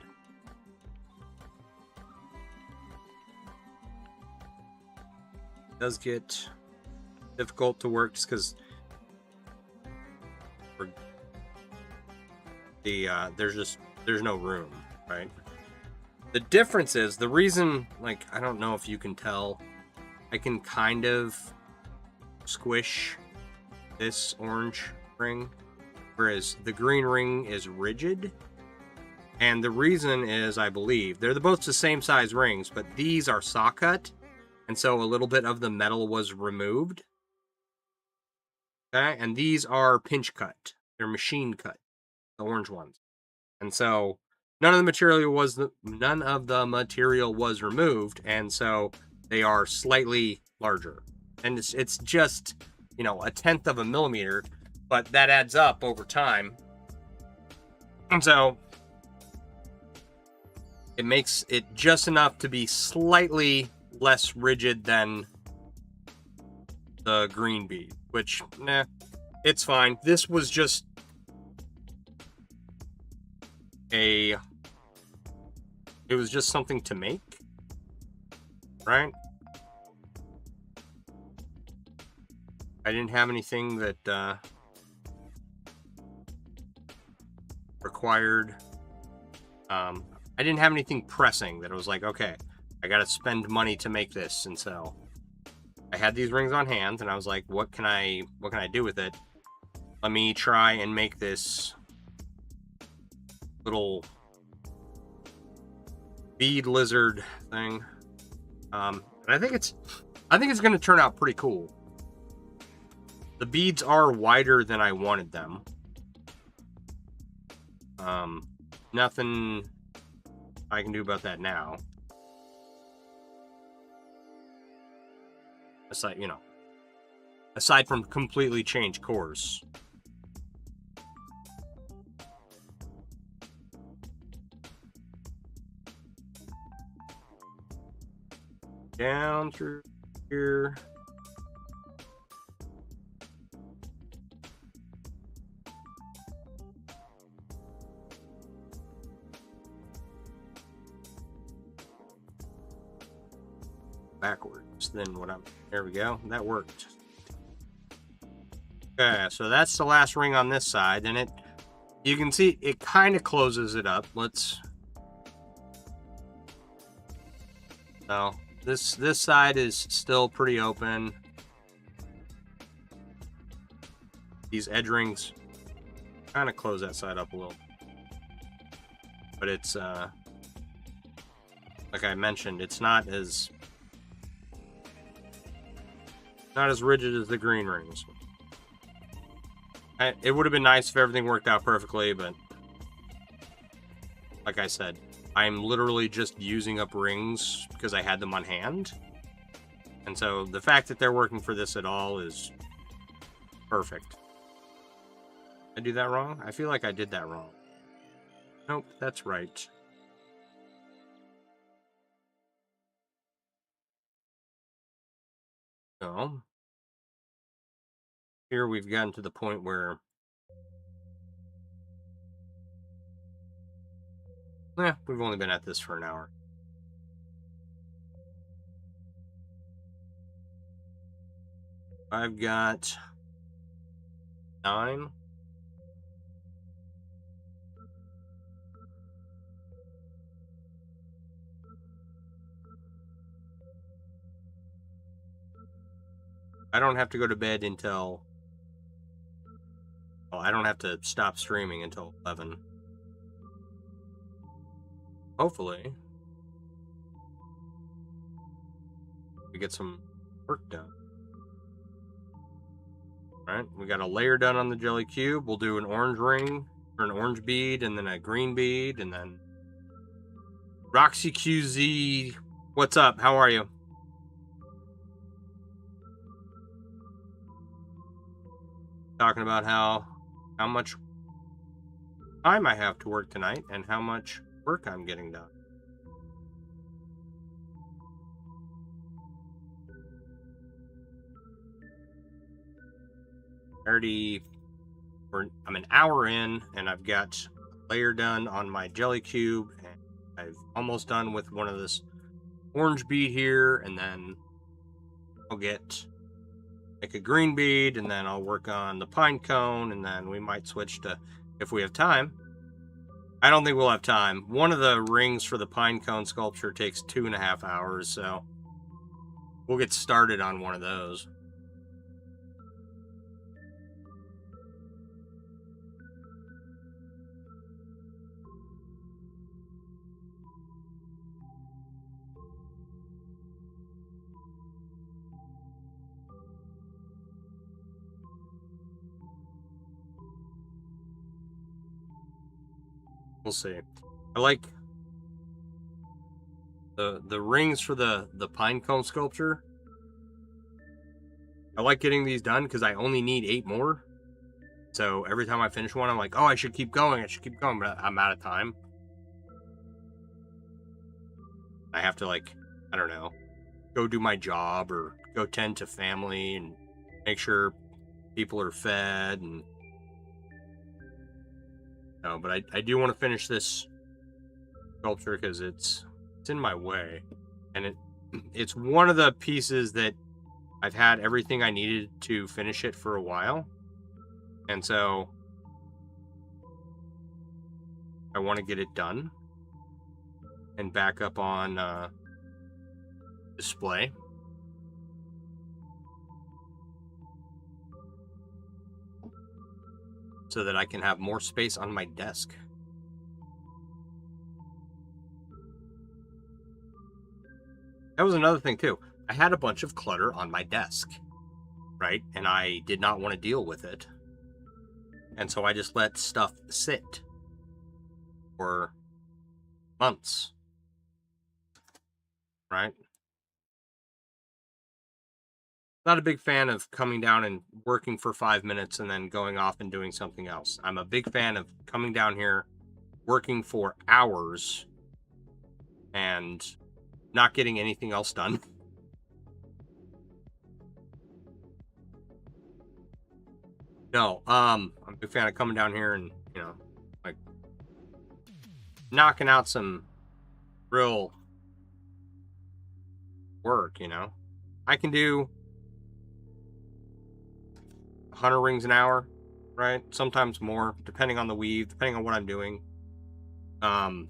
It does get difficult to work just because there's no room, right? The difference is the reason, like, I don't know if you can tell, I can kind of squish this orange ring, whereas the green ring is rigid. And the reason is, I believe, they're both the same size rings, but these are saw cut, and so a little bit of the metal was removed. Okay, and these are pinch cut. They're machine cut, the orange ones. And so none of the material was removed, and so they are slightly larger. And it's just, a 1/10 of a millimeter, but that adds up over time. And so it makes it just enough to be slightly less rigid than the green bead, which, it's fine. This was just it was just something to make, right? I didn't have anything that required I didn't have anything pressing that it was like, okay, I gotta spend money to make this. And so I had these rings on hand and I was like, what can I do with it? Let me try and make this little bead lizard thing. And I think it's going to turn out pretty cool. The beads are wider than I wanted them. Nothing I can do about that now. Aside from completely change course. Down through here. Backwards. Then there we go. That worked. Okay, so that's the last ring on this side, and you can see it kind of closes it up. So this side is still pretty open. These edge rings kind of close that side up a little. But it's like I mentioned, it's not as rigid as the green rings. It would have been nice if everything worked out perfectly, but like I said, I'm literally just using up rings because I had them on hand. And so the fact that they're working for this at all is perfect. Did I do that wrong? I feel like I did that wrong. Nope, that's right. So here we've gotten to the point where We've only been at this for an hour. I've got 9. I don't have to go to bed until... Well, I don't have to stop streaming until 11. Hopefully. We get some work done. Alright, we got a layer done on the jelly cube. We'll do an orange ring, or an orange bead, and then a green bead, and then... Roxy QZ, what's up? How are you? Talking about how much time I have to work tonight and how much work I'm getting done. I'm an hour in, and I've got a layer done on my jelly cube, and I've almost done with one of this orange bead here, and then I'll make a green bead, and then I'll work on the pine cone, and then we might switch to, if we have time. I don't think we'll have time. One of the rings for the pine cone sculpture takes 2.5 hours, so we'll get started on one of those. We'll see. I like the rings for the pine cone sculpture. I like getting these done because I only need 8 more. So every time I finish one, I'm like, oh, I should keep going, but I'm out of time. I have to, like, I don't know, go do my job or go tend to family and make sure people are fed. And no, but I do want to finish this sculpture because it's in my way, and it's one of the pieces that I've had everything I needed to finish it for a while, and so I want to get it done and back up on display. So that I can have more space on my desk. That was another thing too. I had a bunch of clutter on my desk, right? And I did not want to deal with it. And so I just let stuff sit for months, right? Not a big fan of coming down and working for 5 minutes and then going off and doing something else. I'm a big fan of coming down here, working for hours, and not getting anything else done. No, I'm a big fan of coming down here and, you know, like, knocking out some real work, you know. I can do 100 rings an hour, right? Sometimes more, depending on the weave, depending on what I'm doing. And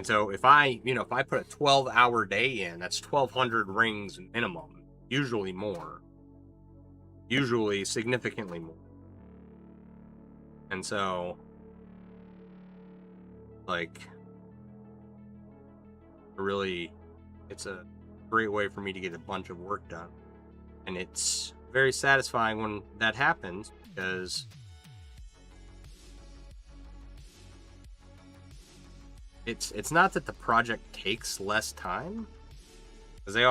so if I put a 12-hour day in, that's 1,200 rings minimum, usually more, usually significantly more. And so, like, really, it's a great way for me to get a bunch of work done. And it's very satisfying when that happens, because it's not that the project takes less time, because they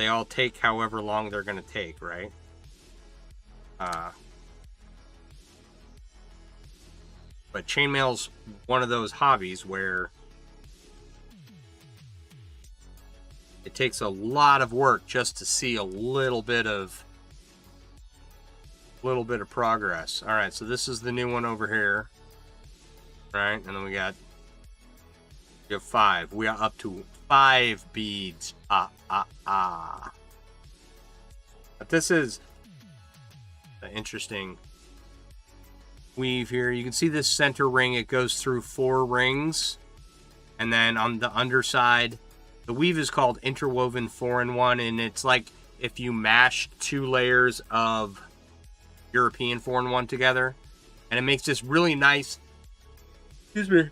all take however long they're going to take, right? But chainmail's one of those hobbies where it takes a lot of work just to see a little bit of progress. All right, so this is the new one over here. right? And then we have 5. We are up to 5 beads. But this is an interesting weave here. You can see this center ring. It goes through 4 rings. And then on the underside, the weave is called interwoven 4-in-1. And it's like if you mashed 2 layers of European 4-in-1 together. And it makes this really nice, excuse me,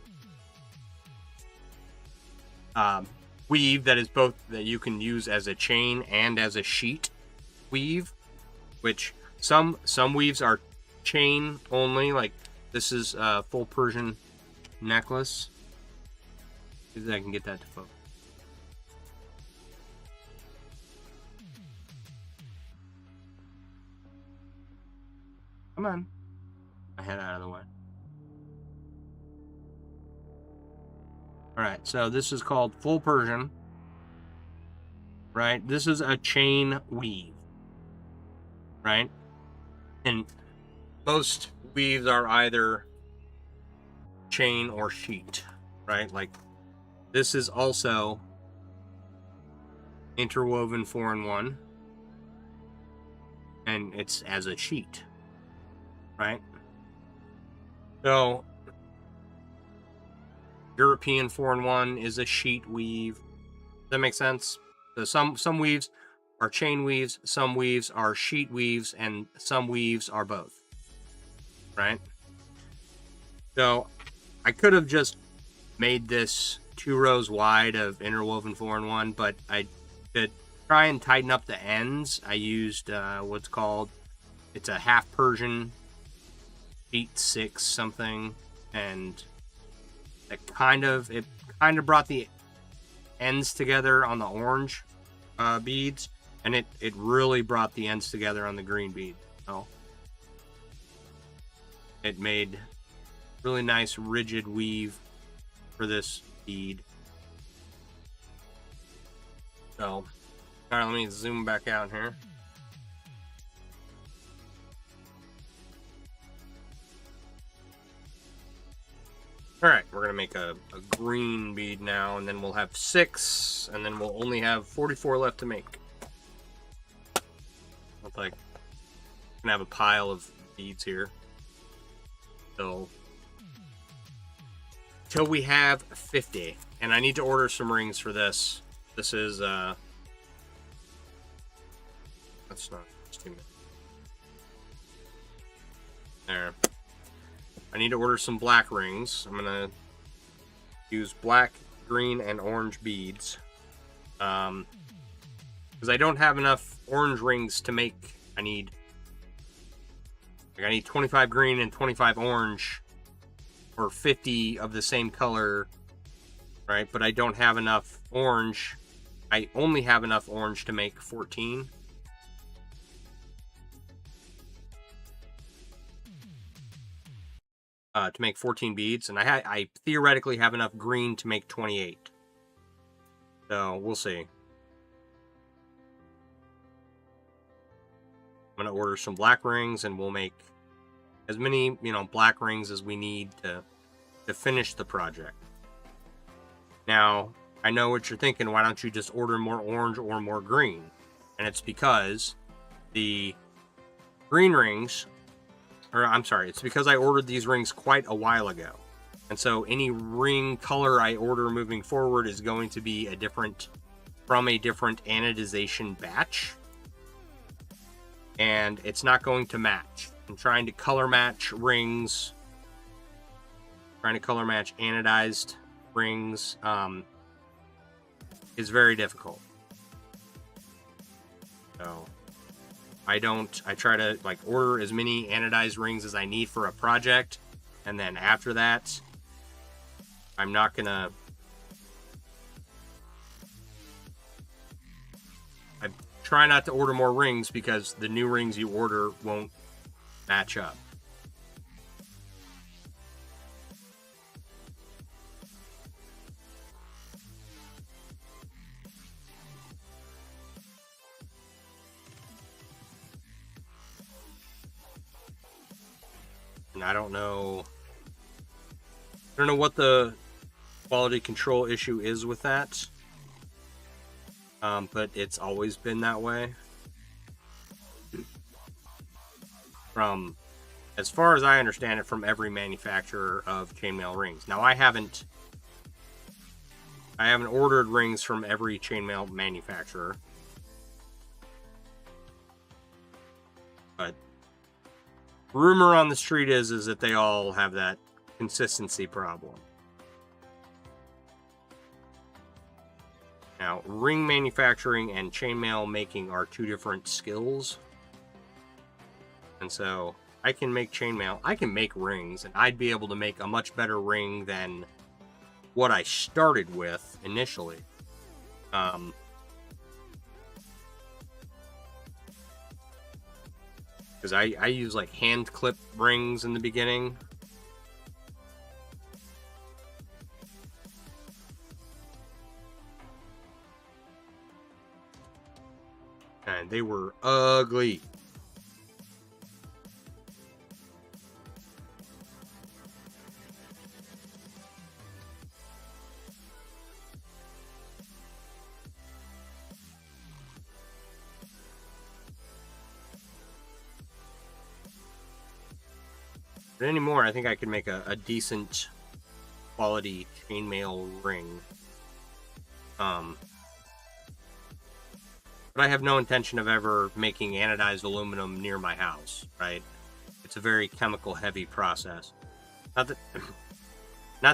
weave that is both that you can use as a chain and as a sheet weave, which some weaves are chain only, like this is a full Persian necklace. See if I can get that to focus. Come on, my head out of the way. All right, so this is called full Persian, right? This is a chain weave, right? And most weaves are either chain or sheet, right? Like this is also interwoven 4-in-1, and it's as a sheet, right? So European 4-in-1 is a sheet weave. Does that make sense? So some weaves are chain weaves, some weaves are sheet weaves, and some weaves are both, right? So I could have just made this 2 rows wide of interwoven 4-in-1, but to try and tighten up the ends, I used what's called, it's a half Persian 8/6 something, and it kind of brought the ends together on the orange beads, and it really brought the ends together on the green bead. So it made really nice rigid weave for this bead. So, all right, let me zoom back out here. All right, we're gonna make a green bead now, and then we'll have 6, and then we'll only have 44 left to make. Looks like I'm gonna have a pile of beads here. So till we have 50, and I need to order some rings for this. This is that's not just 2 minutes. There. I need to order some black rings. I'm gonna use black, green, and orange beads. Because I don't have enough orange rings to make. I need 25 green and 25 orange, or 50 of the same color, right? But I don't have enough orange. I only have enough orange to make 14. To make 14 beads, and I theoretically have enough green to make 28. So we'll see. I'm gonna order some black rings, and we'll make as many black rings as we need to finish the project. Now I know what you're thinking. Why don't you just order more orange or more green? And it's because the green rings. Or I'm sorry, it's because I ordered these rings quite a while ago. And so any ring color I order moving forward is going to be from a different anodization batch. And it's not going to match. I'm trying to color match rings, trying to color match anodized rings is very difficult. So I try to order as many anodized rings as I need for a project, and then after that, I'm not gonna. I try not to order more rings because the new rings you order won't match up. And I don't know. I don't know what the quality control issue is with that, but it's always been that way. From, as far as I understand it, from every manufacturer of chainmail rings. Now, I haven't ordered rings from every chainmail manufacturer, but rumor on the street is that they all have that consistency problem. Now, ring manufacturing and chainmail making are two different skills. And so I can make chainmail, I can make rings, and I'd be able to make a much better ring than what I started with initially. Because I use like hand clip rings in the beginning. And they were ugly. But anymore, I think I could make a decent quality chainmail ring. But I have no intention of ever making anodized aluminum near my house, right? It's a very chemical heavy process. Not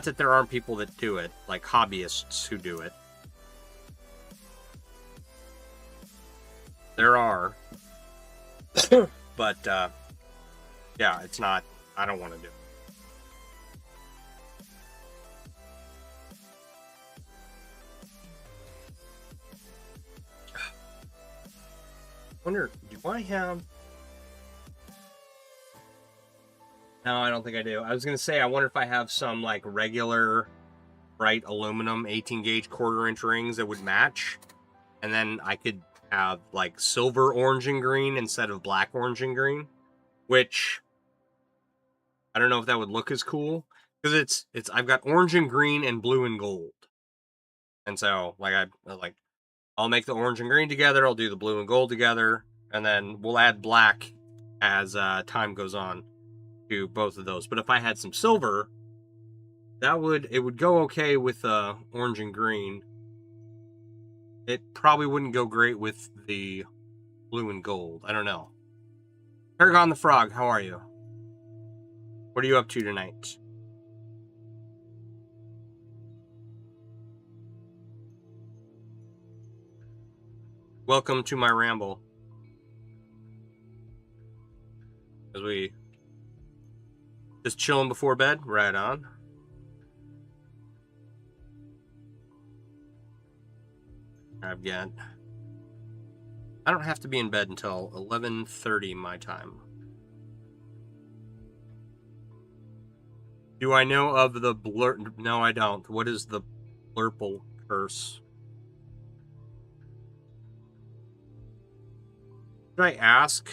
that there aren't people that do it, like hobbyists who do it. There are. But, yeah, it's not, I don't want to do it. I wonder, do I have... No, I don't think I do. I was going to say, I wonder if I have some, like, regular bright aluminum 18-gauge quarter-inch rings that would match. And then I could have, like, silver, orange, and green instead of black, orange, and green. Which, I don't know if that would look as cool. Because I've got orange and green and blue and gold. And so, like, I'll make the orange and green together, I'll do the blue and gold together, and then we'll add black as time goes on to both of those. But if I had some silver, it would go okay with orange and green. It probably wouldn't go great with the blue and gold. I don't know. Paragon the Frog, how are you? What are you up to tonight? Welcome to my ramble. As we just chilling before bed, right on. I don't have to be in bed until 11:30 my time. Do I know of the blur? No, I don't. What is the blurple curse? Should I ask?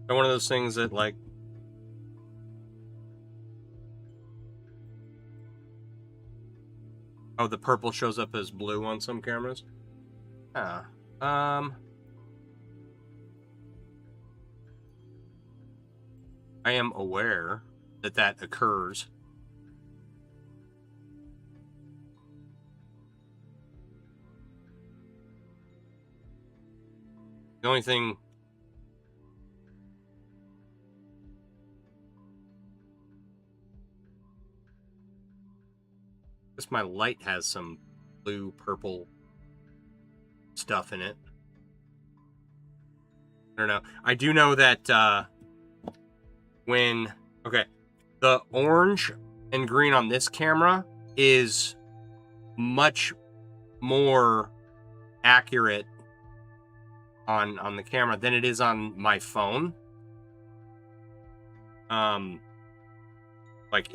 One of those things that, like, oh, the purple shows up as blue on some cameras. I am aware that occurs. The only thing guess my light has some blue purple stuff in it. I don't know. I do know that the orange and green on this camera is much more accurate on the camera than it is on my phone. Like,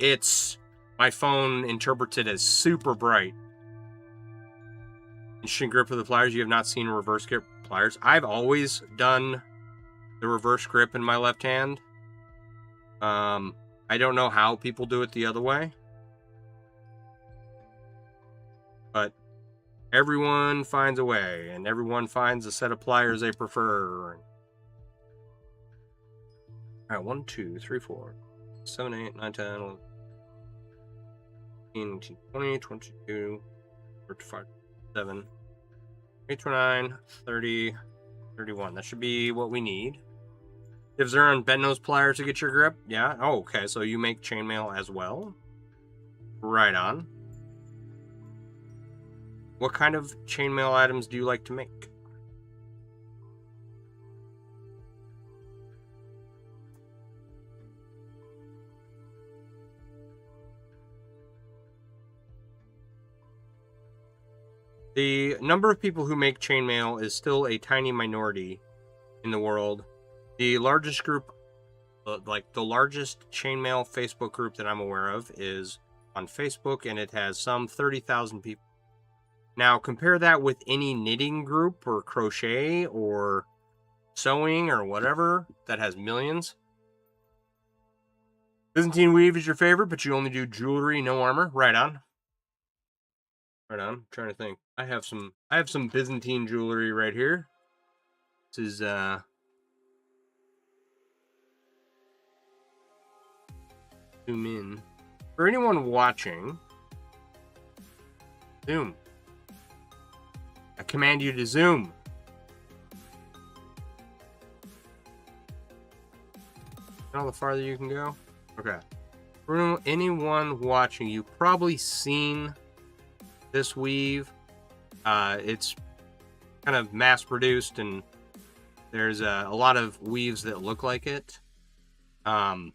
my phone interprets it as super bright. Interesting grip of the pliers. You have not seen reverse grip pliers. I've always done the reverse grip in my left hand. I I don't know how people do it the other way. But everyone finds a way, and everyone finds a set of pliers they prefer. All right, 1, 2, 3, 4, 7, 8, 9, 10, 11, 19, 20, 22, 25, 7, 8, 29, 30, 31. That should be what we need. If they're on bent nose pliers to get your grip, yeah. Oh, okay. So you make chainmail as well. Right on. What kind of chainmail items do you like to make? The number of people who make chainmail is still a tiny minority in the world. The largest group, like the largest chainmail Facebook group that I'm aware of, is on Facebook, and it has some 30,000 people. Now, compare that with any knitting group or crochet or sewing or whatever that has millions. Byzantine weave is your favorite, but you only do jewelry, no armor. Right on. Right on. I'm trying to think. I have some Byzantine jewelry right here. This is zoom in. For anyone watching, zoom. I command you to zoom. How farther you can go? Okay. For anyone watching, you've probably seen this weave. It's kind of mass produced, and there's a lot of weaves that look like it. But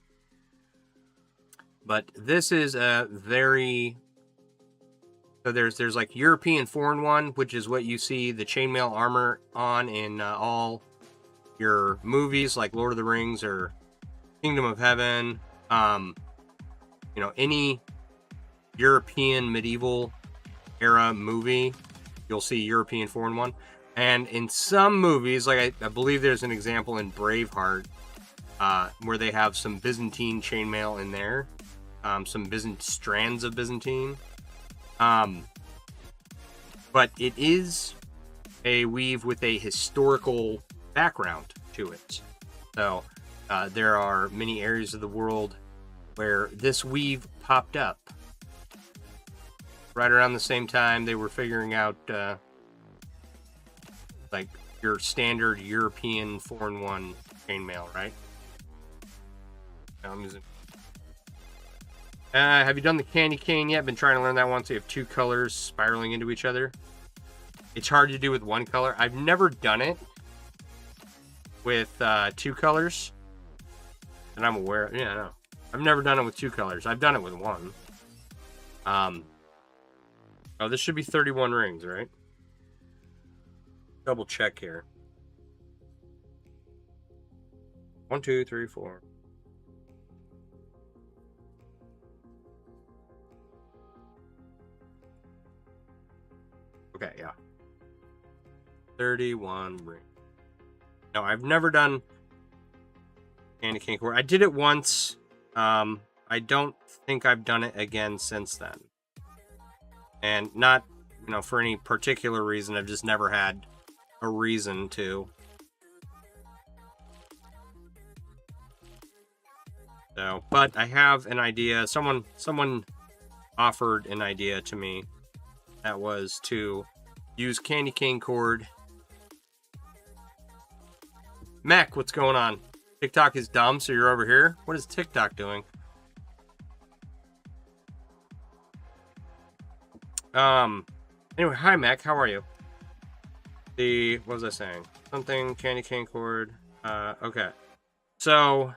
this is a very... So there's like European foreign one, which is what you see the chainmail armor on in all your movies like Lord of the Rings or Kingdom of Heaven. You know, any European medieval era movie, you'll see European foreign one. And in some movies, like I believe there's an example in Braveheart, where they have some Byzantine chainmail in there, some strands of Byzantine. But it is a weave with a historical background to it. So there are many areas of the world where this weave popped up. Right around the same time they were figuring out like your standard European foreign one chainmail, right? Now I'm using... have you done the candy cane yet? Been trying to learn that one. So you have two colors spiraling into each other. It's hard to do with one color. I've never done it with two colors. And I'm aware of. Yeah, no. I've never done it with two colors. I've done it with one. Oh, this should be 31 rings, right? Double check here. 1, 2, 3, 4. Okay, yeah. 31 rings. No, I've never done candy cane cord. I did it once. I don't think I've done it again since then. And not, you know, for any particular reason. I've just never had a reason to. So, but I have an idea. Someone offered an idea to me. That was to use candy cane cord. Mech, what's going on? TikTok is dumb, so you're over here? What is TikTok doing? Anyway, hi Mech, how are you? What was I saying? Something, candy cane cord. Okay. So,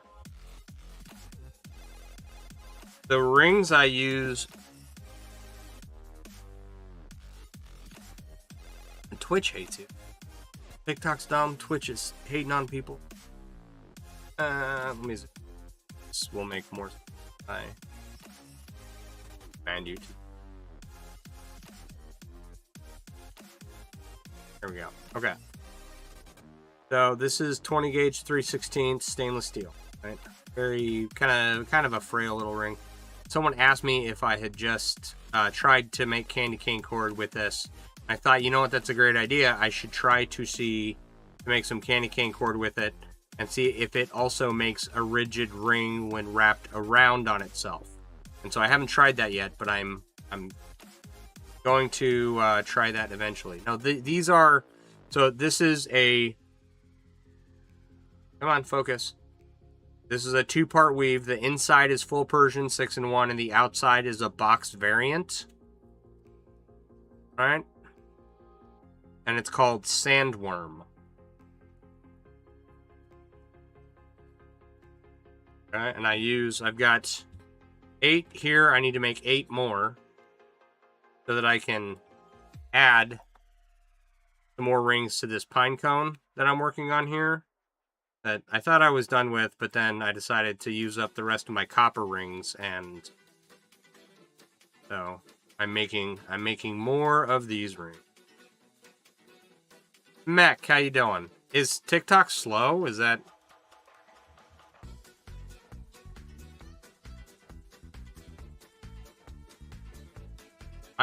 the rings I use... Twitch hates you. TikTok's dumb. Twitch is hating on people. Let me see. This will make more. I ban you. There we go. Okay. So this is 20 gauge 3/16 stainless steel, right? Very kind of a frail little ring. Someone asked me if I had just tried to make candy cane cord with this. I thought, you know what, that's a great idea. I should try to make some candy cane cord with it and see if it also makes a rigid ring when wrapped around on itself. And so I haven't tried that yet, but I'm going to try that eventually. Now these are, so this is a, come on, focus. This is a 2-part weave. The inside is full Persian 6-in-1, and the outside is a boxed variant. All right, and it's called Sandworm. All right, and I've got 8 here. I need to make 8 more so that I can add some more rings to this Pinecone that I'm working on here, that I thought I was done with, but then I decided to use up the rest of my copper rings, and so I'm making more of these rings. Mech, how you doing? Is TikTok slow? Is that...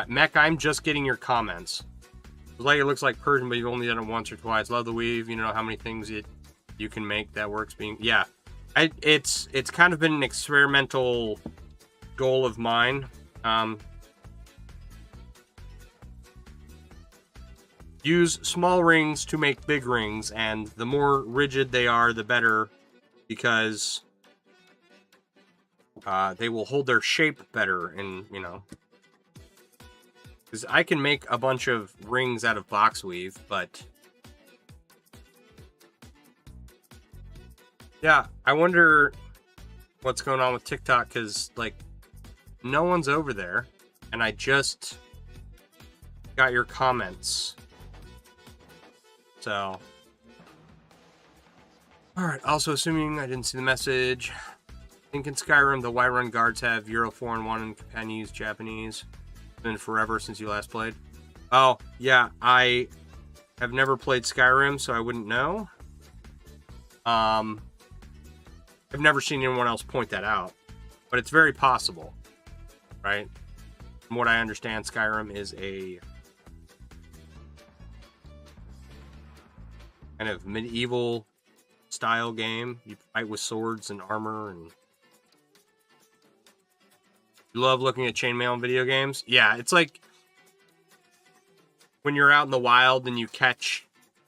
Mech, I'm just getting your comments. It looks like Persian, but you've only done it once or twice. Love the weave. You know how many things you can make that works being... Yeah. It's kind of been an experimental goal of mine. Use small rings to make big rings, and the more rigid they are, the better, because they will hold their shape better, and, you know... Because I can make a bunch of rings out of box weave, but... Yeah, I wonder what's going on with TikTok, because, like, no one's over there, and I just got your comments. So... Alright, also assuming I didn't see the message. I think in Skyrim, the Whiterun guards have Euro 4 and 1 and companions Japanese. Been forever since you last played. Oh, yeah, I have never played Skyrim, so I wouldn't know. I've never seen anyone else point that out, but it's very possible, right? From what I understand, Skyrim is a kind of medieval style game. You fight with swords and armor, and you love looking at chainmail in video games. Yeah, it's like when you're out in the wild and you catch...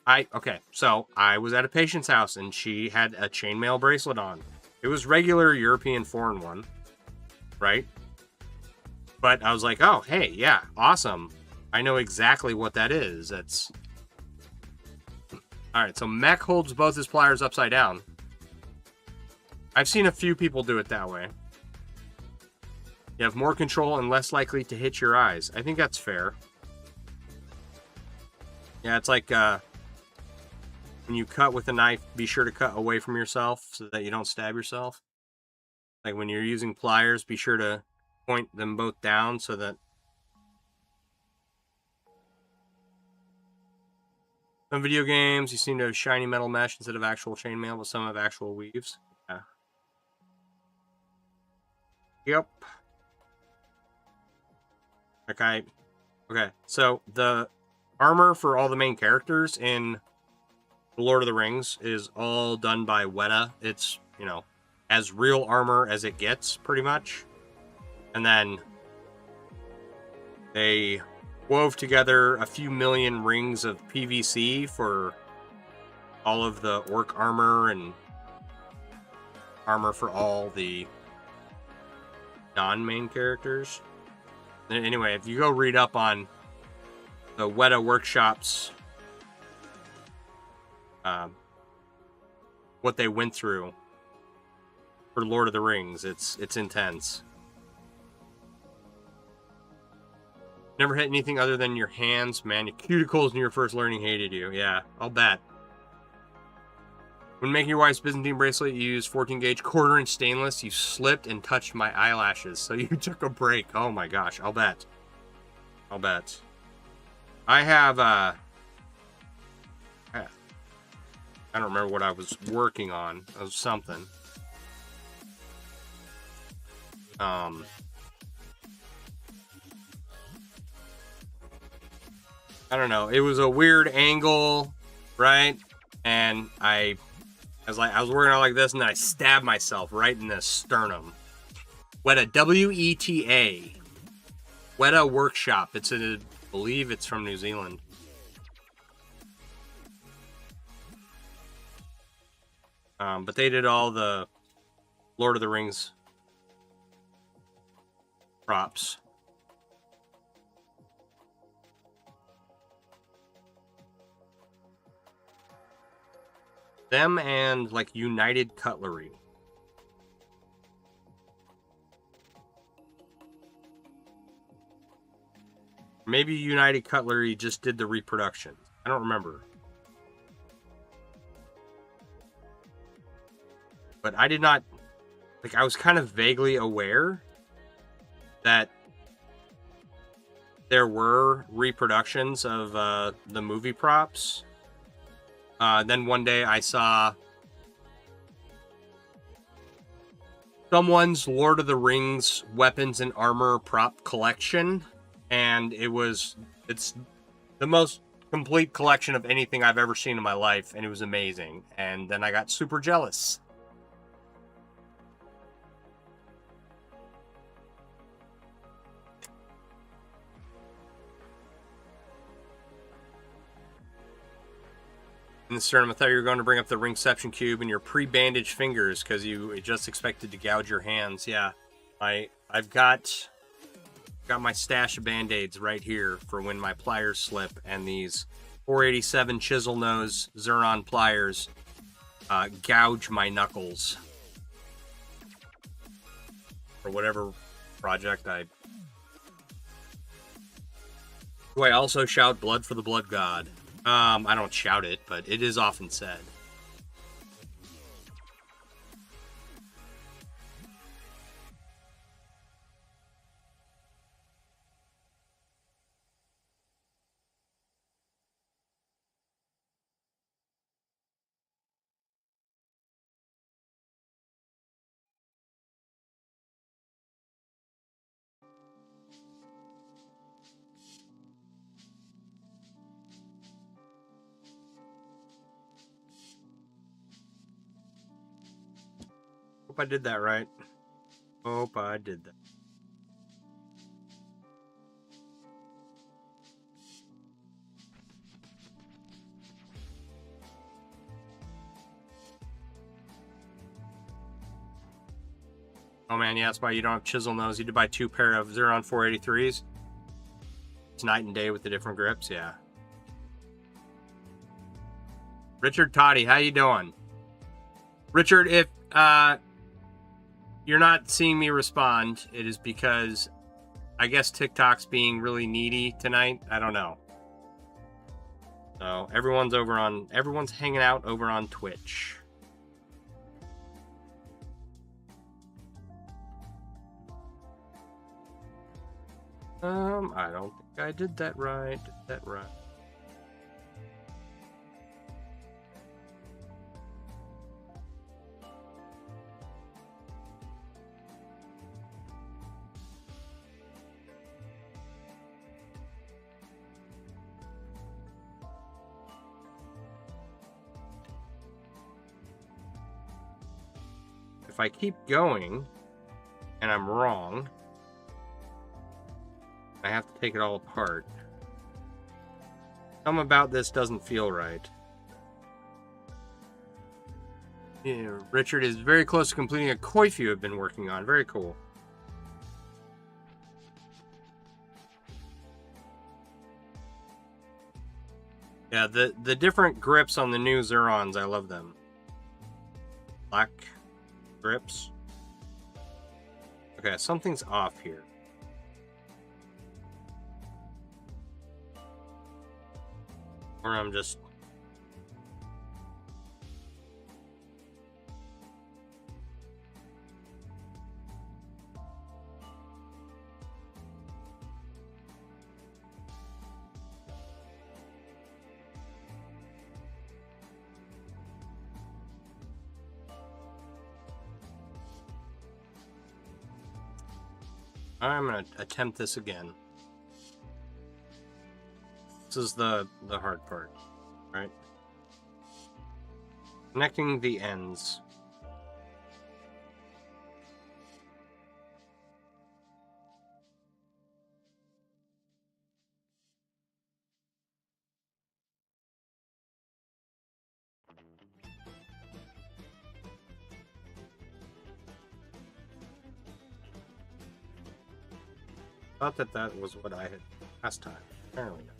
Okay, so I was at a patient's house and she had a chainmail bracelet on. It was regular European 4-in-1, right? But I was like, oh, hey, yeah, awesome. I know exactly what that is. That's... Alright, so Mech holds both his pliers upside down. I've seen a few people do it that way. You have more control and less likely to hit your eyes. I think that's fair. Yeah, it's like when you cut with a knife, be sure to cut away from yourself so that you don't stab yourself. Like when you're using pliers, be sure to point them both down so that... Some video games, you seem to have shiny metal mesh instead of actual chainmail, but some have actual weaves. Yeah. Yep. Okay. Okay, so the armor for all the main characters in The Lord of the Rings is all done by Weta. It's, you know, as real armor as it gets, pretty much. And then they wove together a few million rings of PVC for all of the orc armor and armor for all the non-main characters. Anyway, if you go read up on the Weta Workshop's what they went through for Lord of the Rings, it's intense. Never hit anything other than your hands, man. Your cuticles when you were first learning hated you. Yeah, I'll bet. When making your wife's Byzantine bracelet, you used 14-gauge quarter-inch stainless. You slipped and touched my eyelashes, so you took a break. Oh my gosh, I'll bet. I'll bet. I have, I don't remember what I was working on. It was something. I don't know. It was a weird angle, right? And I was working on like this, and then I stabbed myself right in the sternum. Weta, W-E-T-A. Weta Workshop. I believe it's from New Zealand. But they did all the Lord of the Rings props. Them and like United Cutlery. Maybe United Cutlery just did the reproductions. I don't remember. But I did not, like, I was kind of vaguely aware that there were reproductions of the movie props. Then one day I saw someone's Lord of the Rings weapons and armor prop collection, and it's the most complete collection of anything I've ever seen in my life, and it was amazing. And then I got super jealous. In the sternum, I thought you were going to bring up the Ringception cube and your pre-bandaged fingers because you just expected to gouge your hands. Yeah, I've got my stash of band-aids right here for when my pliers slip, and these 487 chisel nose Xuron pliers gouge my knuckles for whatever project Do I also shout blood for the blood god? I don't shout it, but it is often said. Hope I did that right. Hope I did that. Oh man, yeah, that's why you don't have chisel nose. You had to buy 2 pair of Xuron 483s. It's night and day with the different grips, yeah. Richard Toddy, how you doing? Richard, if you're not seeing me respond, it is because I guess TikTok's being really needy tonight. I don't know. So everyone's hanging out over on Twitch. I don't think I did that right. If I keep going and I'm wrong, I have to take it all apart. Something about this doesn't feel right. Yeah, Richard is very close to completing a coif you have been working on. Very cool. Yeah, the different grips on the new Xurons, I love them. Black grips. Okay, something's off here. Or I'm just... I'm gonna attempt this again. This is the hard part, right? Connecting the ends. Thought that was what I had last time. Apparently not.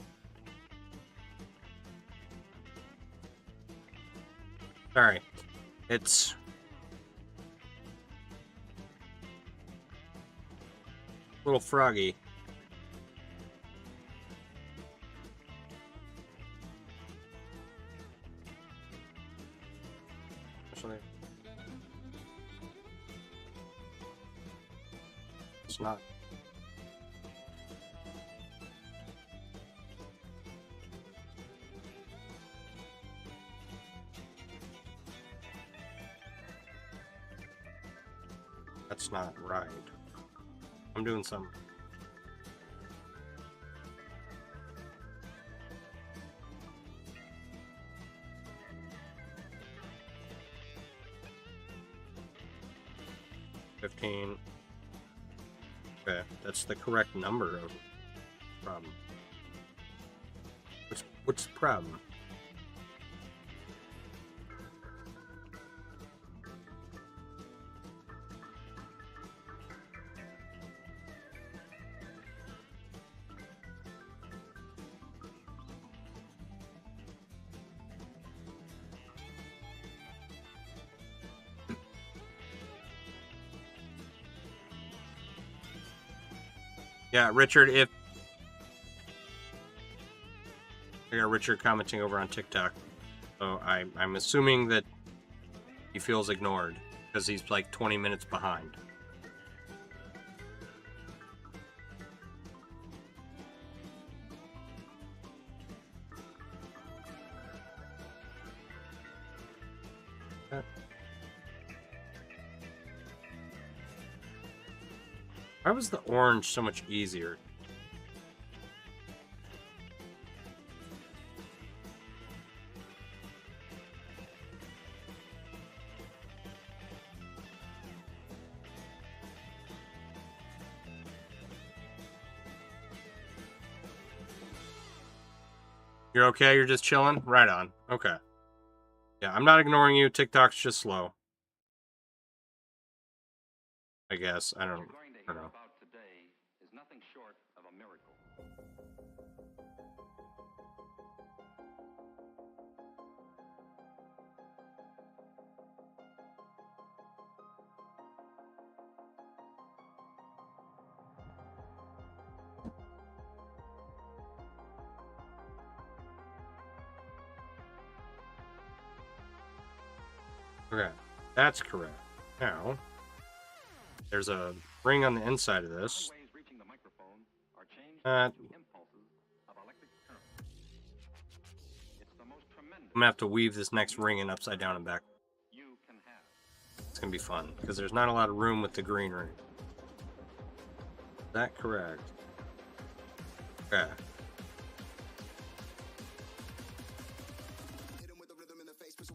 Sorry. It's a little froggy. Actually, it's not. That's not right. I'm doing some. $15. Okay, that's the correct number of problem. What's the problem? Yeah, Richard, if I got Richard commenting over on TikTok, so I'm assuming that he feels ignored because he's like 20 minutes behind. Why was the orange so much easier? You're okay? You're just chilling? Right on. Okay. Yeah, I'm not ignoring you. TikTok's just slow. I guess. I don't know. Okay, that's correct. Now, there's a ring on the inside of this. I'm gonna have to weave this next ring in upside down and back. It's gonna be fun because there's not a lot of room with the green ring. Is that correct? Okay.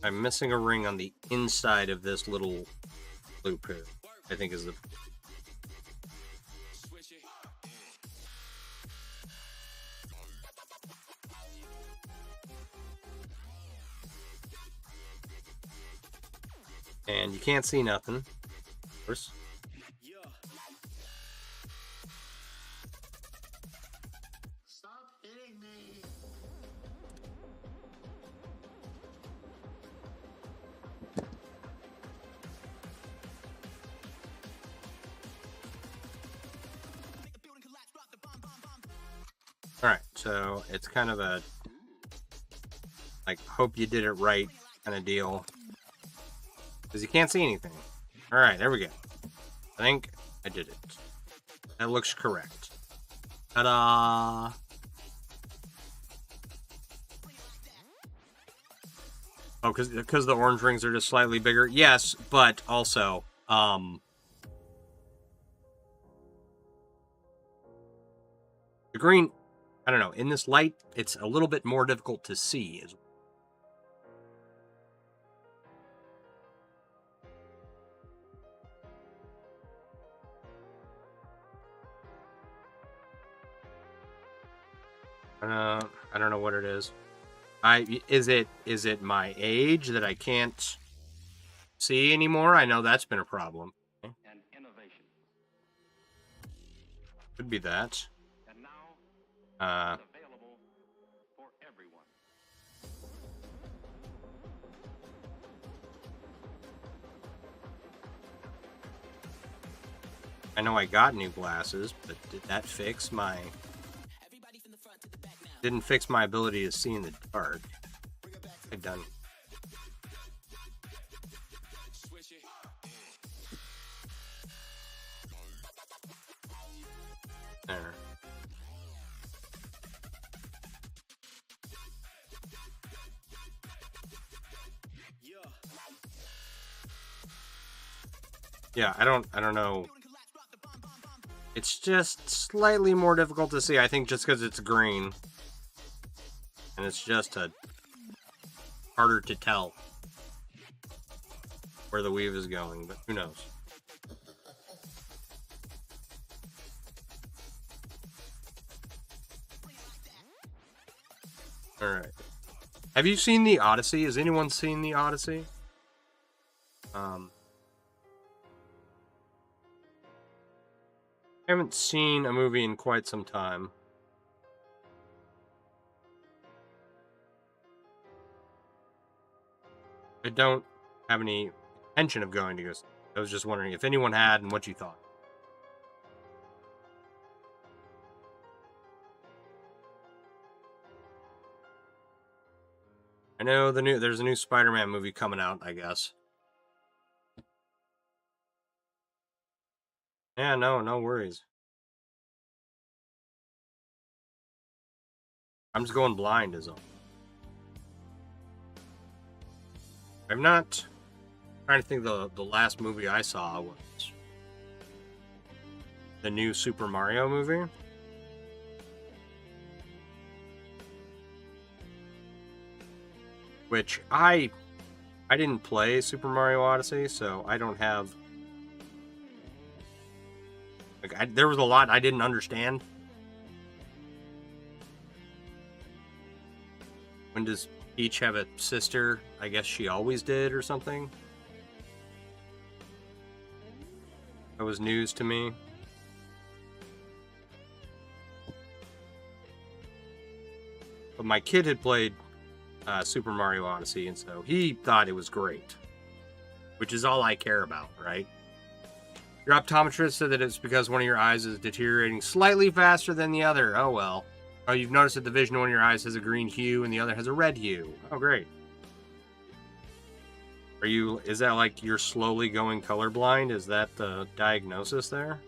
I'm missing a ring on the inside of this little loop here. I think is the. And you can't see nothing, of course. Alright, so it's kind of a, like, hope you did it right kind of deal. Because you can't see anything. Alright, there we go. I think I did it. That looks correct. Ta-da! Oh, because the orange rings are just slightly bigger? Yes, but also, The green, I don't know, in this light, it's a little bit more difficult to see. I don't know what it is. Is it my age that I can't see anymore? I know that's been a problem. And innovation. Could be that. And now it's available for everyone. I know I got new glasses, but did that fix my... Didn't fix my ability to see in the dark. I done. There. Yeah, I don't know. It's just slightly more difficult to see, I think, just because it's green. And it's just harder to tell where the weave is going, but who knows? Alright. Have you seen The Odyssey? Has anyone seen The Odyssey? I haven't seen a movie in quite some time. I don't have any intention of going to go. I was just wondering if anyone had and what you thought. I know there's a new Spider-Man movie coming out, I guess. Yeah, no worries. I'm just going blind is all. I'm not trying to think the last movie I saw was the new Super Mario movie. Which I didn't play Super Mario Odyssey, so I don't have... Like, there was a lot I didn't understand. When does Peach have a sister? I guess she always did or something. That was news to me. But my kid had played Super Mario Odyssey, and so he thought it was great. Which is all I care about, right? Your optometrist said that it's because one of your eyes is deteriorating slightly faster than the other. Oh well. Oh, you've noticed that the vision of one of your eyes has a green hue and the other has a red hue. Oh, great. Is that like you're slowly going colorblind? Is that the diagnosis there?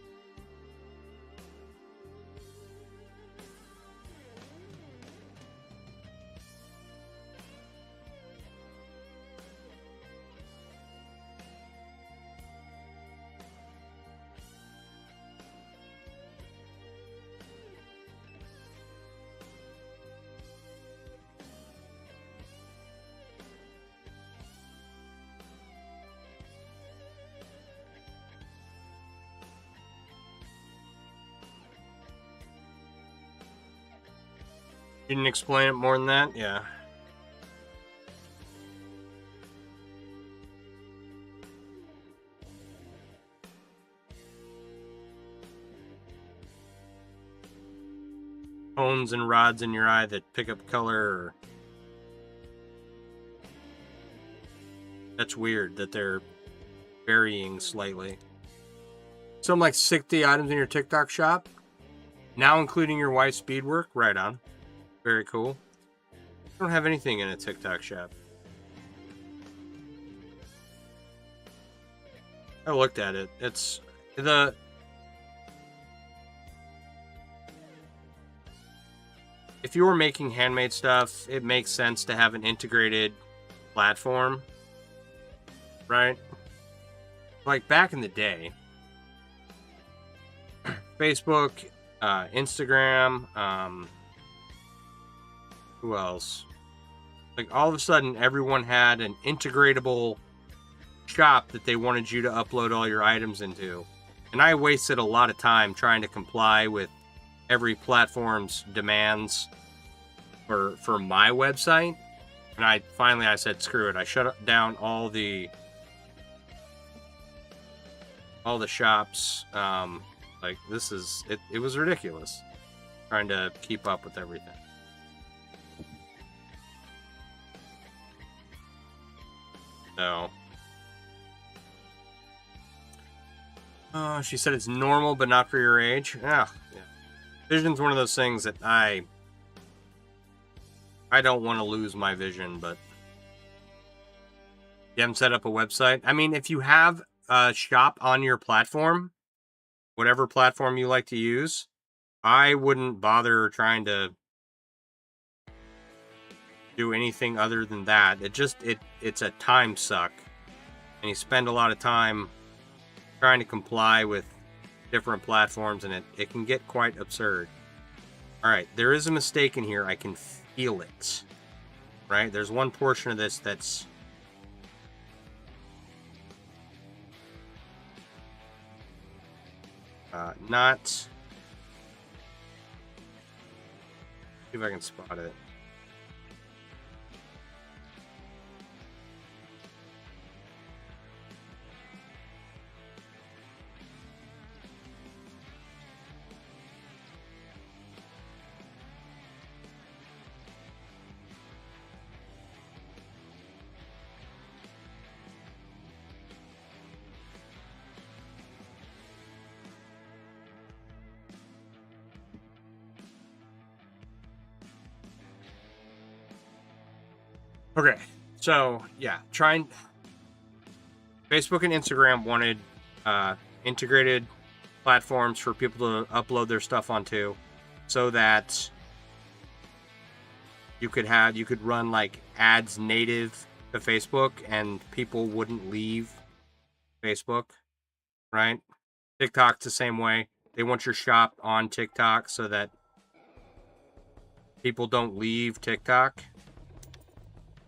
You didn't explain it more than that? Yeah. Cones and rods in your eye that pick up color. Or... That's weird that they're varying slightly. Something like 60 items in your TikTok shop. Now including your wife's beadwork. Right on. Very cool. I don't have anything in a TikTok shop. I looked at it. It's the... If you were making handmade stuff, it makes sense to have an integrated platform. Right? Like back in the day, Facebook Instagram. Who else? Like all of a sudden, everyone had an integratable shop that they wanted you to upload all your items into, and I wasted a lot of time trying to comply with every platform's demands for my website. And I said, screw it. I shut down all the shops. Like this is it. It was ridiculous trying to keep up with everything. So, she said it's normal, but not for your age. Yeah. Vision's one of those things that I don't want to lose my vision, but you haven't set up a website. I mean, if you have a shop on your platform, whatever platform you like to use, I wouldn't bother trying to do anything other than that. It's a time suck, and you spend a lot of time trying to comply with different platforms, and it can get quite absurd. All right, there is a mistake in here. I can feel it. Right? There's one portion of this that's not. See if I can spot it. Okay, so yeah, Facebook and Instagram wanted integrated platforms for people to upload their stuff onto, so that you could run like ads native to Facebook and people wouldn't leave Facebook, right? TikTok's the same way. They want your shop on TikTok so that people don't leave TikTok.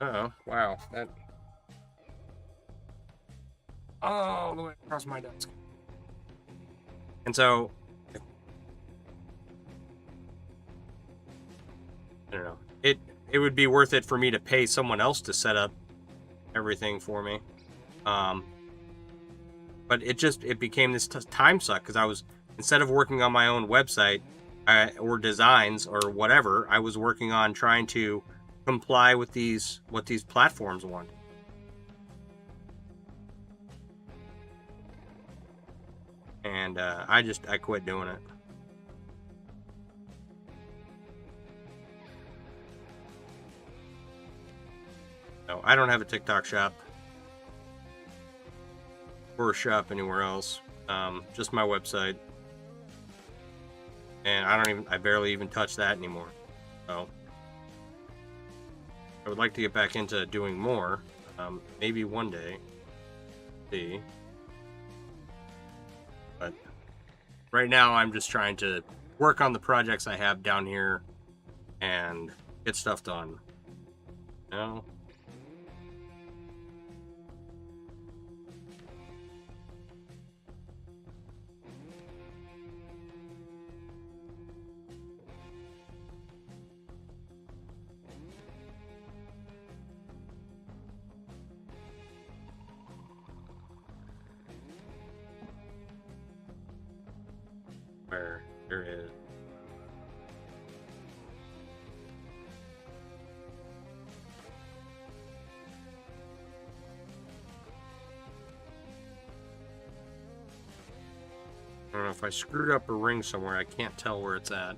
Uh-oh, wow. That all the way across my desk. And so I don't know. It would be worth it for me to pay someone else to set up everything for me. But it became this time suck because I was, instead of working on my own website or designs or whatever, I was working on trying to comply with what these platforms want. And I quit doing it. No, I don't have a TikTok shop or a shop anywhere else. Just my website. And I barely even touch that anymore. So I would like to get back into doing more. Maybe one day. See. But right now I'm just trying to work on the projects I have down here and get stuff done. You know? Where there is. I don't know if I screwed up a ring somewhere. I can't tell where it's at.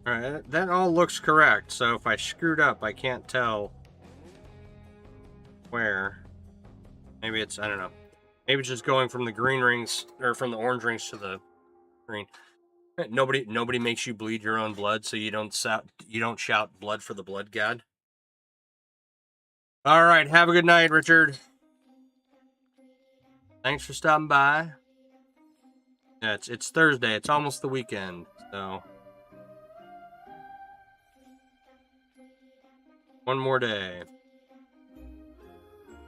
Alright, that all looks correct. So if I screwed up, I can't tell where. Maybe it's, I don't know. Maybe it's just going from the green rings, or from the orange rings to the green. Nobody makes you bleed your own blood, so you don't shout blood for the blood god. All right, have a good night, Richard. Thanks for stopping by. Yeah, it's Thursday. It's almost the weekend, so one more day.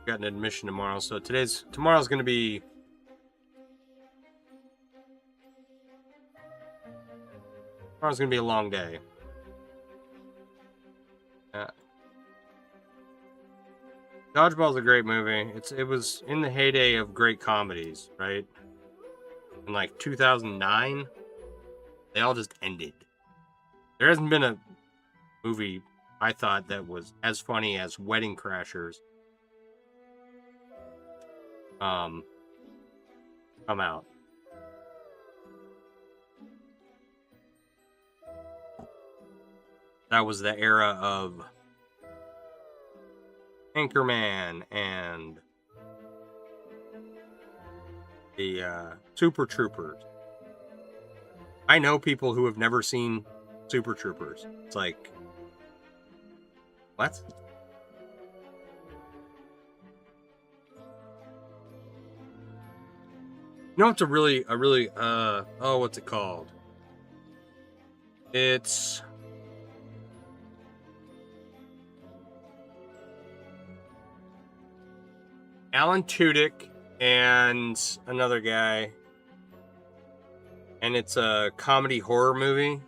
Got an admission tomorrow, so tomorrow's gonna be a long day. Dodgeball's a great movie. It was in the heyday of great comedies, right? In like 2009, they all just ended. There hasn't been a movie I thought that was as funny as Wedding Crashers come out. That was the era of Anchorman and the Super Troopers. I know people who have never seen Super Troopers. It's like, what? You know, it's a really what's it called? It's Alan Tudyk and another guy, and it's a comedy horror movie.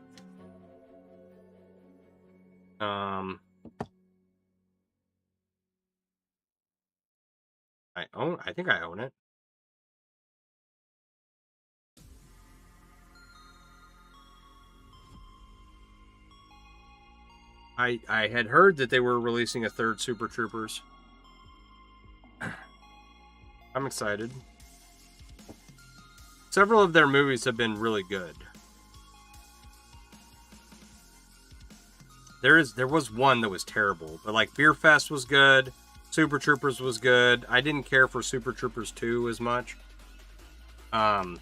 I think I own it. I had heard that they were releasing a third Super Troopers. I'm excited. Several of their movies have been really good. There was one that was terrible, but like Beer Fest was good. Super Troopers was good. I didn't care for Super Troopers 2 as much. No.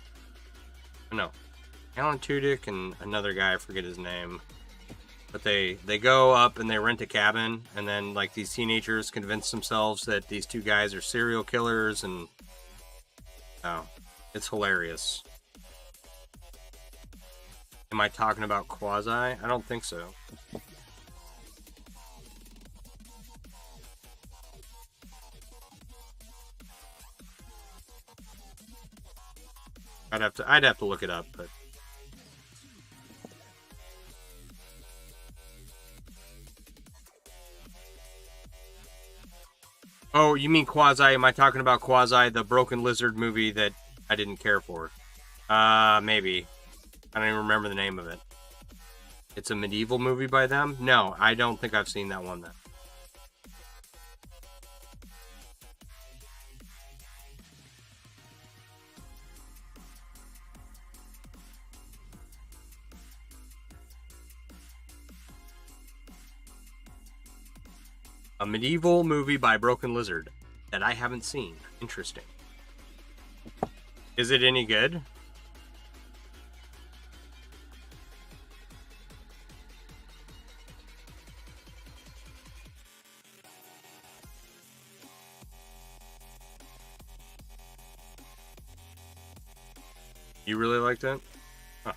Alan Tudyk and another guy, I forget his name. But they go up and they rent a cabin, and then like these teenagers convince themselves that these two guys are serial killers, and it's hilarious. Am I talking about Quasi? I don't think so. I'd have to look it up, but oh, you mean Quasi? Am I talking about Quasi, the Broken Lizard movie that I didn't care for? Maybe. I don't even remember the name of it. It's a medieval movie by them? No, I don't think I've seen that one then. A medieval movie by Broken Lizard that I haven't seen. Interesting. Is it any good? You really liked it? Huh.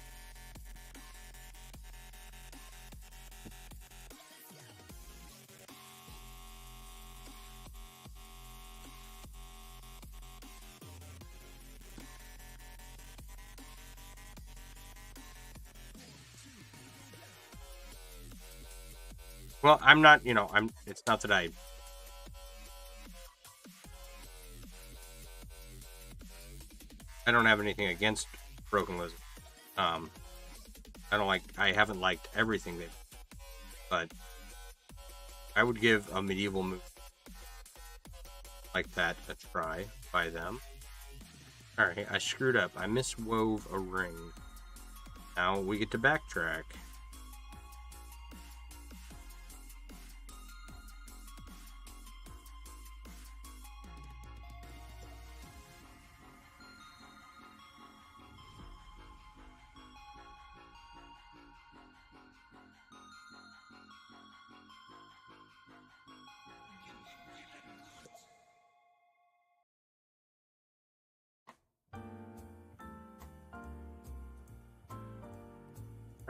Well, I'm not, it's not that I don't have anything against Broken Lizard. I haven't liked everything but I would give a medieval movie like that a try by them. Alright, I screwed up. I miswove a ring. Now we get to backtrack.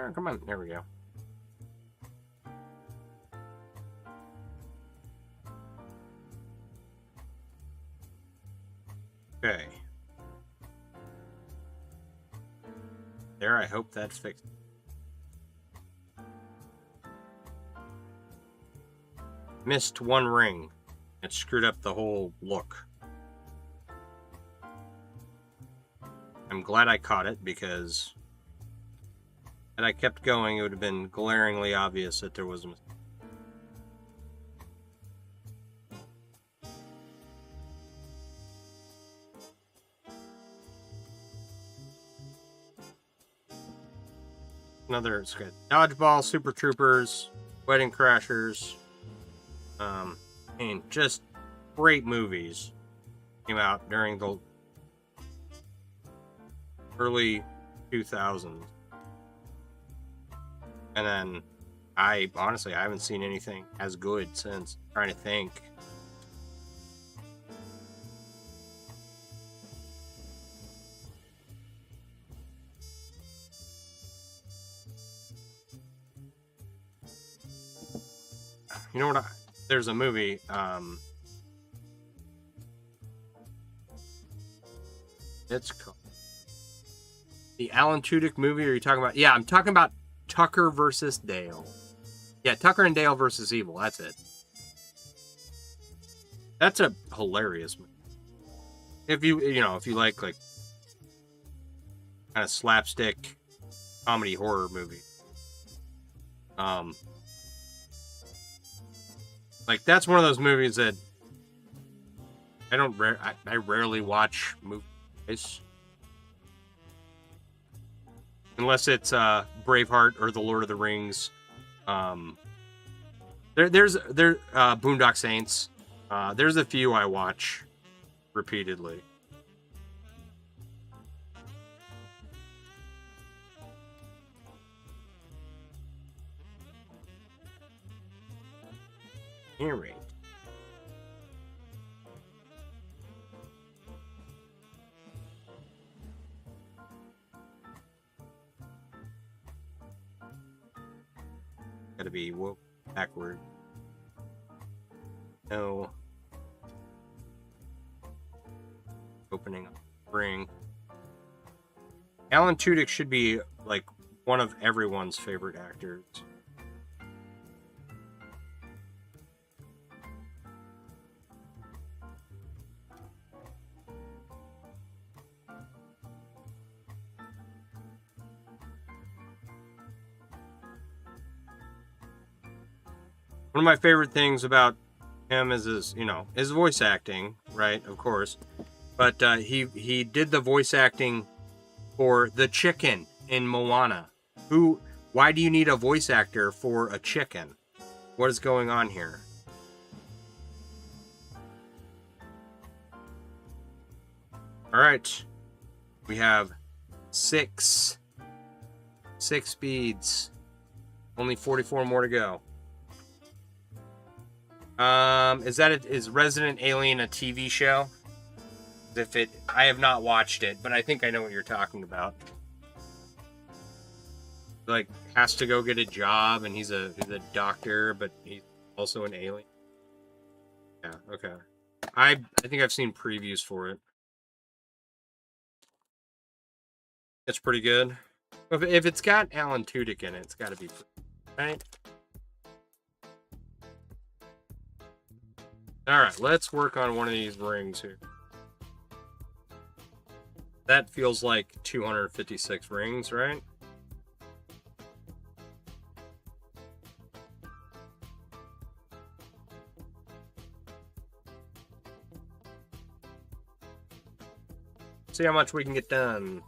Oh, come on, there we go. Okay. There, I hope that's fixed. Missed one ring. It screwed up the whole look. I'm glad I caught it, because had I kept going, it would have been glaringly obvious that there was a mistake. Another, it's good. Dodgeball, Super Troopers, Wedding Crashers. And just great movies came out during the early 2000s. And then I haven't seen anything as good since. I'm trying to think. You know what? There's a movie. It's called the Alan Tudyk movie. Are you talking about? Yeah, I'm talking about Tucker versus Dale. Yeah, Tucker and Dale versus Evil. That's it. That's a hilarious movie. If you like kind of slapstick comedy horror movie. Like, that's one of those movies that I rarely watch movies. Unless it's Braveheart or The Lord of the Rings. There's Boondock Saints. There's a few I watch repeatedly. Any rate. Gotta be backward. No. Opening up ring. Alan Tudyk should be like one of everyone's favorite actors. One of my favorite things about him is his voice acting, right? Of course, but he did the voice acting for the chicken in Moana. Why do you need a voice actor for a chicken? What is going on here? All right, we have six beads. Only 44 more to go. Is Resident Alien a TV show? I have not watched it, but I think I know what you're talking about. Like, has to go get a job, and he's a doctor, but he's also an alien. Yeah, okay. I think I've seen previews for it. It's pretty good. If it's got Alan Tudyk in it, it's got to be pretty, right? Alright, let's work on one of these rings here. That feels like 256 rings, right? See how much we can get done.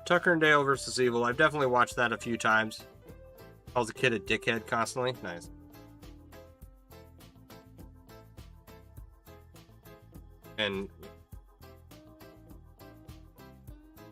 Tucker and Dale versus Evil. I've definitely watched that a few times. Calls a kid a dickhead constantly. Nice. And